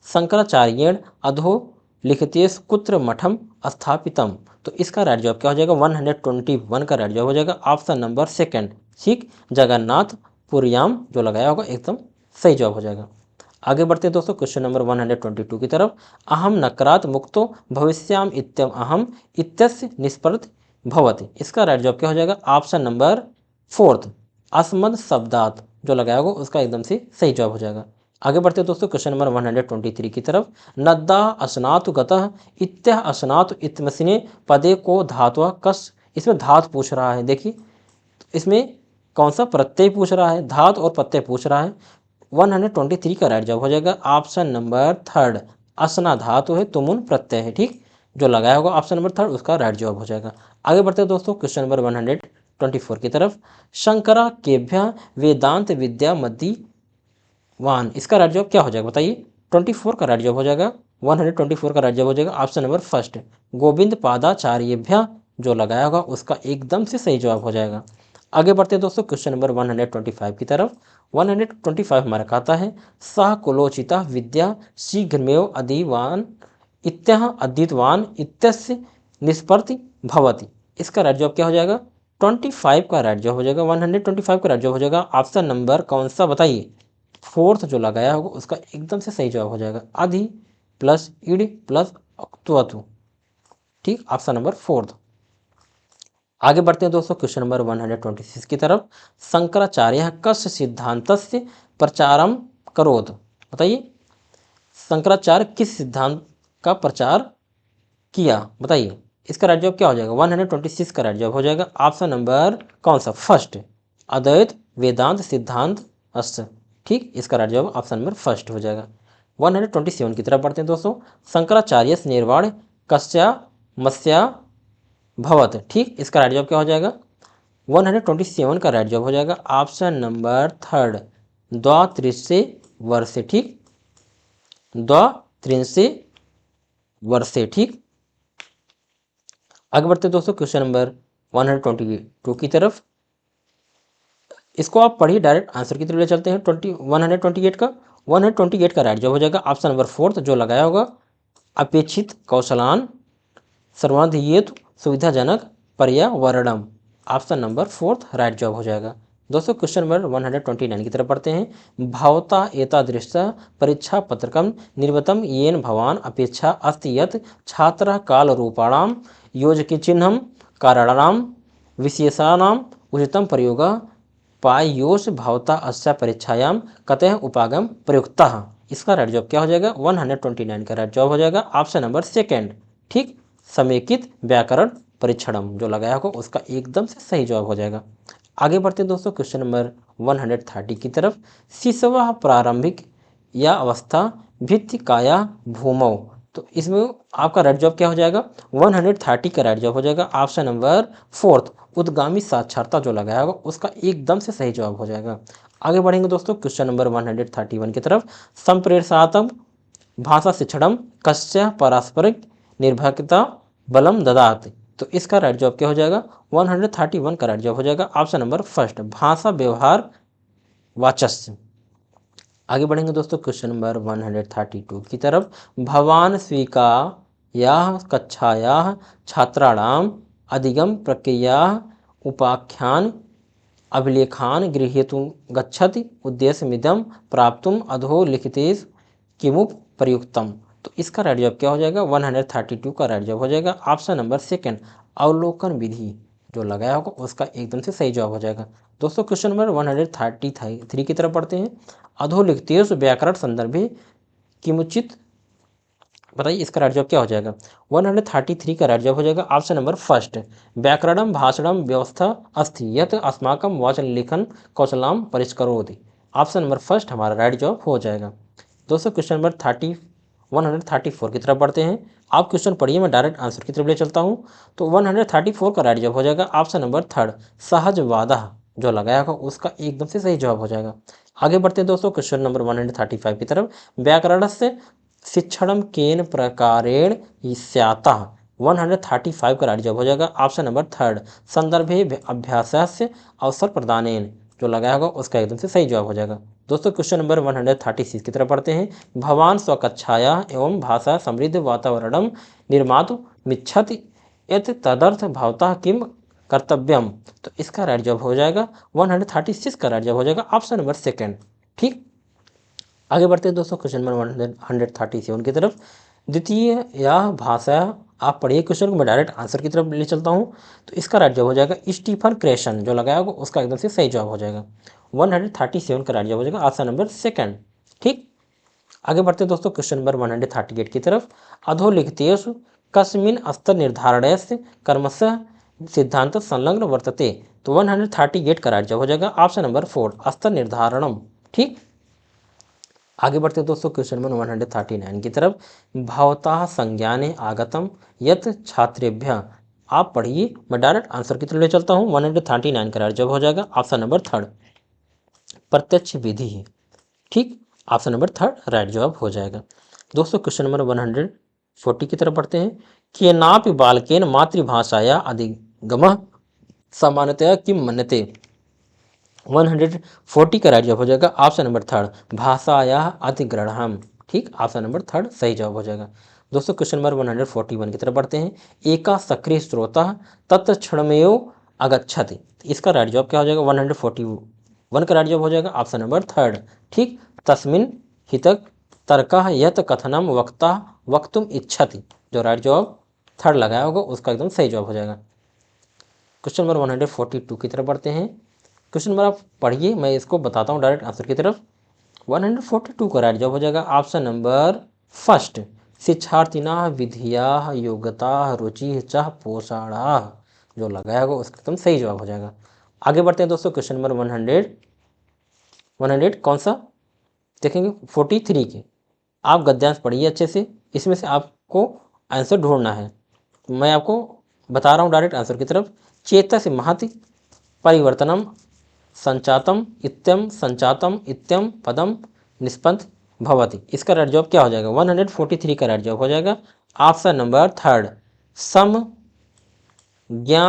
शंकराचार्येण अधो लिखतेश कुत्र मठम स्थापितम, तो इसका राइट जवाब क्या हो जाएगा। 121 का राइट जवाब हो जाएगा ऑप्शन नंबर सेकंड, ठीक, जगन्नाथपुरयाम जो लगाया होगा एकदम सही जवाब हो जाएगा। आगे बढ़ते हैं दोस्तों क्वेश्चन नंबर 122 की तरफ। अहम नकरात मुक्तो भविष्याम इत्यम अहम इत्यस्य निष्पृत भवति, इसका राइट जवाब क्या हो जाएगा ऑप्शन नंबर फोर्थ, अस्मद शब्दात जो लगाया होगा उसका एकदम से सही जवाब हो जाएगा। आगे बढ़ते हैं दोस्तों क्वेश्चन नंबर 123 की तरफ। नद्दा अस्नातु गतः इत्यः अस्नातु इत्मसिने पदे को धातुआ कस, इसमें धातु पूछ रहा है। देखिए इसमें कौन सा प्रत्यय पूछ रहा है, धातु और प्रत्यय पूछ रहा है। 123 का राइट जवाब हो जाएगा ऑप्शन नंबर थर्ड, असना धातु है तुमुन प्रत्यय है। ठीक, जो लगाया होगा ऑप्शन नंबर थर्ड उसका राइट जवाब हो जाएगा। आगे बढ़ते हैं दोस्तों क्वेश्चन नंबर 124 की तरफ। शंकरा केभ्य वेदांत विद्या मध्य वान, इसका राइट जवाब क्या हो जाएगा बताइए। 24 का राइट जवाब हो जाएगा 124 का राइट जवाब हो जाएगा ऑप्शन नंबर फर्स्ट, गोविंद पादाचार्यभ्य जो लगाया होगा उसका एकदम से सही जवाब हो जाएगा। आगे बढ़ते हैं दोस्तों क्वेश्चन नंबर 125 की तरफ। 125 हमारा कहता है, सह कुलोचिता विद्या शीघ्रमेव अदीवान इत्यः अधीतवान इत्यस्य निष्पत्ति भवति, इसका राइट जवाब क्या हो जाएगा। 125 का राइट जवाब हो जाएगा, 125 का राइट जवाब हो जाएगा ऑप्शन नंबर कौन सा बताइए, फोर्थ जो लगाया होगा उसका एकदम से सही जवाब हो जाएगा, अधि प्लस इड प्लस अक्तुअतु, ठीक, ऑप्शन नंबर फोर्थ। आगे बढ़ते हैं दोस्तों क्वेश्चन नंबर 126 की तरफ। शंकराचार्य कस्य सिद्धांतस्य प्रचारम करोत, बताइए शंकराचार्य किस सिद्धांत का प्रचार किया, बताइए। इसका राइट जवाब क्या हो जाएगा, 126 का राइट जवाब हो जाएगा ऑप्शन नंबर कौन सा, फर्स्ट, अद्वैत वेदांत सिद्धांत अस्त, ठीक, इसका राइट जवाब ऑप्शन नंबर फर्स्ट हो जाएगा। 127 की तरफ बढ़ते हैं दोस्तों। शंकराचार्य निर्वाण कस्या मस्या भवत, ठीक, इसका राइट जवाब क्या हो जाएगा, 127 का राइट जवाब हो जाएगा ऑप्शन नंबर थर्ड, द्वात्रिंशे वर्षे, ठीक, द्वात्रिंशे वर्षे, ठीक। आगे बढ़ते दोस्तों क्वेश्चन नंबर 122 की तरफ। इसको आप पढ़िए, डायरेक्ट आंसर की तरफ ले चलते हैं। 128 का राइट जवाब हो जाएगा ऑप्शन नंबर फोर्थ, जो लगाया होगा अपेक्षित कौशलान सर्वाधिक सुविधाजनक पर्यावरणम, ऑप्शन नंबर फोर्थ राइट जवाब हो जाएगा। दोस्तों क्वेश्चन नंबर 129 की तरफ पढ़ते हैं। भवता एतादृश परीक्षा पत्रकम निर्मितम येन भवान अपेक्षा अस्ति यत् छात्रः कालरूपाणां योजकचिह्नं कारणानां विशेषाणां उचितं प्रयोगः पायोश भवता अस्या परीक्षायां कतः उपागम प्रयुक्तः, इसका राइट जवाब क्या हो जाएगा, 129 का राइट जवाब हो जाएगा ऑप्शन नंबर सेकेंड, ठीक, समेकित व्याकरण परीक्षणम, जो लगाया होगा उसका एकदम से सही जवाब हो जाएगा। आगे बढ़ते हैं दोस्तों क्वेश्चन नंबर 130 की तरफ। शिशवः प्रारंभिक या अवस्था भित्तिकाया भूमौ, तो इसमें आपका राइट जवाब क्या हो जाएगा, 130 का राइट जवाब हो जाएगा ऑप्शन नंबर फोर्थ, उद्गामी साक्षरता, जो लगाया होगा उसका एकदम से सही जवाब हो जाएगा। आगे बढ़ेंगे दोस्तों क्वेश्चन नंबर 131 की तरफ। संप्रेषणात्मक भाषा शिक्षणम कस्य पारस्परिक निर्भरता बलम ददात, तो इसका राइट जवाब क्या हो जाएगा, 131 का राइट जवाब हो जाएगा ऑप्शन नंबर फर्स्ट, भाषा व्यवहार वाचस्य। आगे बढ़ेंगे दोस्तों क्वेश्चन नंबर 132 की तरफ। भवान स्वीकायाः कक्षायाः छात्राणाम् अधिगम प्रक्रिया उपाख्यान अभिलेखान गृहीतुं गच्छति उद्देश्यमिदं प्राप्तुम् अधोलिखितेषु किमुप प्रयुक्तम, तो इसका राइट जवाब क्या हो जाएगा, 132 का राइट जवाब हो जाएगा ऑप्शन नंबर सेकेंड, अवलोकन विधि, जो लगाया होगा उसका एकदम से सही जवाब हो जाएगा। दोस्तों क्वेश्चन नंबर 133 की तरफ पढ़ते हैं। अधोलिखितेषु व्याकरण संदर्भे किमुचित, बताइए इसका राइट जवाब क्या हो जाएगा, 133 का राइट जवाब हो जाएगा ऑप्शन नंबर फर्स्ट, व्याकरणम भाषणम व्यवस्था अस्ति यत् अस्माकं वाचन लेखन कौशलाम परिष्करोति, ऑप्शन नंबर फर्स्ट हमारा राइट जवाब हो जाएगा। दोस्तों क्वेश्चन नंबर 134 की तरफ बढ़ते हैं। आप क्वेश्चन पढ़िए, मैं डायरेक्ट आंसर की तरफ ले चलता हूँ। तो 134 का राइट जवाब हो जाएगा ऑप्शन नंबर थर्ड, सहजवाद, जो लगाया होगा उसका एकदम से सही जवाब हो जाएगा। आगे बढ़ते हैं दोस्तों क्वेश्चन नंबर 135 की तरफ। व्याकरण से शिक्षण केन प्रकारेण स्यातः, 135 का राइट जवाब हो जाएगा ऑप्शन नंबर थर्ड, संदर्भे अभ्यासस्य अवसर प्रदानेन, जो लगाया होगा उसका एकदम से सही जवाब हो जाएगा। दोस्तों क्वेश्चन नंबर 136 की तरफ पढ़ते हैं। भवान स्वकक्षाया एवं भाषा समृद्ध वातावरणम निर्मातुमिच्छति यत् तदर्थ भवतः किम कर्तव्यम, तो इसका राइट जवाब हो जाएगा 136 का राइट जवाब हो जाएगा ऑप्शन नंबर सेकेंड, ठीक। आगे बढ़ते हैं दोस्तों क्वेश्चन नंबर 137 की तरफ। द्वितीय या भाषा, आप पढ़िए क्वेश्चन को, मैं डायरेक्ट आंसर की तरफ ले चलता हूँ। तो इसका राइट जवाब हो जाएगा स्टीफन क्रेशन, जो लगाया होगा उसका एकदम से सही जवाब हो जाएगा 137 का राइट जवाब हो जाएगा ऑप्शन नंबर सेकेंड, ठीक। आगे बढ़ते हैं दोस्तों क्वेश्चन नंबर 138 की तरफ। अधोलिखितेषु कस्मिन् स्तर निर्धारणस्य कर्मशः सिद्धांत संलग्न वर्तते, तो 138 का राइट जवाब हो जाएगा ऑप्शन नंबर फोर, स्तर निर्धारणम, ठीक। आगे बढ़ते हैं दोस्तों क्वेश्चन नंबर 139 की तरफ। भवतः संज्ञाने आगतम यत् छात्रेभ्य, आप पढ़िए, मैं डायरेक्ट आंसर की तरफ ले चलता हूँ। 139 का राइट जवाब हो जाएगा ऑप्शन नंबर थर्ड, प्रत्यक्ष विधि, ठीक, ऑप्शन नंबर थर्ड राइट जवाब हो जाएगा। दोस्तों क्वेश्चन नंबर 140 की तरफ पढ़ते हैं। केनापि बालकेन मातृभाषाया अधिगमः सामान्यतया किम मन्यते, 140 का राइट जवाब हो जाएगा ऑप्शन नंबर थर्ड, भाषाया अधिग्रहणम, ठीक, ऑप्शन नंबर थर्ड सही जवाब हो जाएगा। दोस्तों क्वेश्चन नंबर 141 की तरफ बढ़ते हैं। एका सक्रिय श्रोता तत्क्षणमेव अगच्छति। तो इसका राइट जवाब क्या हो जाएगा? 141 का राइट जवाब हो जाएगा ऑप्शन नंबर थर्ड। ठीक, तस्मिन हितक तर्कः यत् कथनम वक्ता वक्तुम इच्छति, जो राइट जवाब थर्ड लगाया होगा उसका एकदम सही जवाब हो जाएगा। क्वेश्चन नंबर 142 की तरफ बढ़ते हैं। क्वेश्चन नंबर आप पढ़िए, मैं इसको बताता हूँ डायरेक्ट आंसर की तरफ। 142 का राइट जवाब हो जाएगा ऑप्शन नंबर फर्स्ट, शिक्षार्थिना विधिया योग्यता रुचि च पोषाणा, जो लगाया होगा उसका एकदम सही जवाब हो जाएगा। आगे बढ़ते हैं दोस्तों, क्वेश्चन नंबर 100 कौन सा देखेंगे? 43 के। आप गद्यांश पढ़िए अच्छे से, इसमें से आपको आंसर ढूंढना है। मैं आपको बता रहा हूँ डायरेक्ट आंसर की तरफ। चेतस महति परिवर्तनम संचातम इत्यम पदम निष्पन्द भवति, इसका राइट जवाब क्या हो जाएगा? 143 का राइट जवाब हो जाएगा ऑप्शन नंबर थर्ड, सम ज्ञा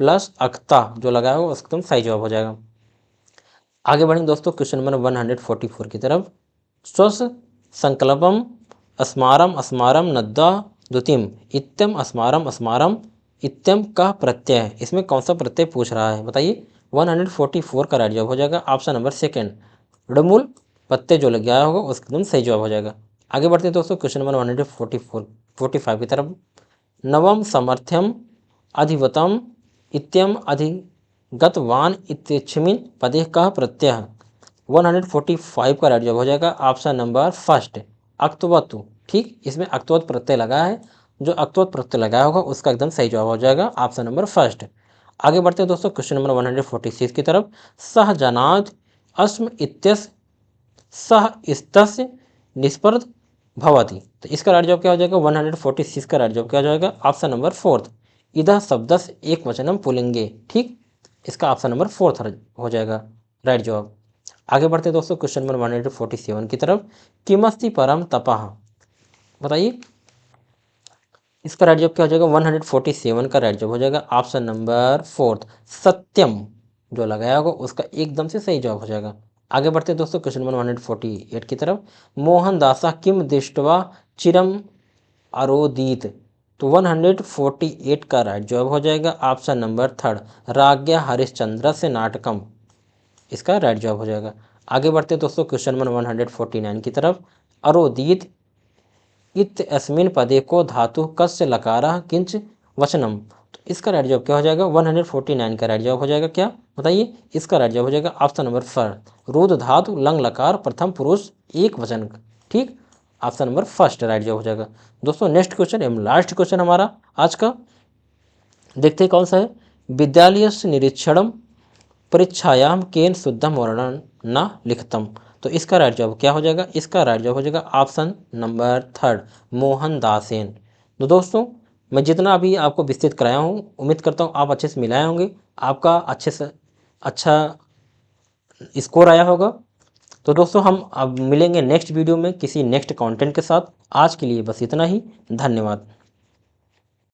प्लस अक्ता, जो लगाया होगा उसका एकदम सही जवाब हो जाएगा। आगे बढ़ेंगे दोस्तों क्वेश्चन नंबर 144 की तरफ। स्वस संकल्पम अस्मारम अस्मारम नद्दा द्युतिम इत्यम अस्मारम अस्मारम इत्यम का प्रत्यय है, इसमें कौन सा प्रत्यय पूछ रहा है बताइए? 144 का राइट जवाब हो जाएगा ऑप्शन नंबर सेकेंड, ऋमूल प्रत्यय जो लग गया होगा उसका एकदम सही जवाब हो जाएगा। आगे बढ़ते हैं दोस्तों क्वेश्चन नंबर 145 की तरफ। नवम समर्थ्यम अधिवतम इत्यम अधिगतवान इत्यस्मिन् पदे का प्रत्यय। 145 का राइट जवाब हो जाएगा ऑप्शन नंबर फर्स्ट, अक्तवतु। ठीक, इसमें अक्तवत प्रत्यय लगा है, जो अक्तवत प्रत्यय लगाया होगा उसका एकदम सही जवाब हो जाएगा ऑप्शन नंबर फर्स्ट। आगे बढ़ते हैं दोस्तों क्वेश्चन नंबर 146 की तरफ। सह जनाद अस्म इत्यस्य सह इस्तस्य निष्पर्ध भवति, तो इसका राइट जवाब क्या हो जाएगा? 146 का राइट जवाब क्या हो जाएगा? ऑप्शन नंबर फोर्थ, इधर शब्दस्य एक वचनम पुलिंगे। ठीक, इसका ऑप्शन नंबर फोर्थ हो जाएगा राइट जवाब। आगे बढ़ते हैं दोस्तों क्वेश्चन नंबर 147 की तरफ। किमस्ति परम तपः, बताइए इसका राइट जवाब क्या हो जाएगा? 147 का राइट जवाब हो जाएगा ऑप्शन नंबर फोर्थ, सत्यम, जो लगाया होगा उसका एकदम से सही जवाब हो जाएगा। आगे बढ़ते हैं दोस्तों क्वेश्चन नंबर 148 की तरफ। मोहन दासा किम दृष्ट्वा चिरम अरोदीत, तो 148 का राइट जवाब हो जाएगा ऑप्शन नंबर थर्ड, राज्ञा हरिश्चंद्र से नाटकम, इसका राइट जवाब हो जाएगा। आगे बढ़ते हैं दोस्तों क्वेश्चन नंबर 149 की तरफ। अरोदीत इत्यस्मिन् पदे को धातु कस्य लकारः किंच वचनम, तो इसका राइट जवाब क्या हो जाएगा? 149 का राइट जवाब हो जाएगा क्या बताइए? इसका राइट जवाब हो जाएगा ऑप्शन नंबर फर्स्ट, रुद्र धातु लंग लकार प्रथम पुरुष एक वचन। ठीक, ऑप्शन नंबर फर्स्ट राइट जवाब हो जाएगा। दोस्तों नेक्स्ट क्वेश्चन एवं लास्ट क्वेश्चन हमारा आज का, देखते हैं कौन सा है। विद्यालय निरीक्षणम परीक्षायाम केन शुद्धम वर्णन न लिखतम, तो इसका राइट जवाब क्या हो जाएगा? इसका राइट जवाब हो जाएगा ऑप्शन नंबर थर्ड, मोहन दासेन। तो दोस्तों मैं जितना अभी आपको विस्तृत कराया हूँ, उम्मीद करता हूँ आप अच्छे से मिलाए होंगे, आपका अच्छे से अच्छा स्कोर आया होगा। तो दोस्तों हम अब मिलेंगे नेक्स्ट वीडियो में किसी नेक्स्ट कंटेंट के साथ। आज के लिए बस इतना ही, धन्यवाद।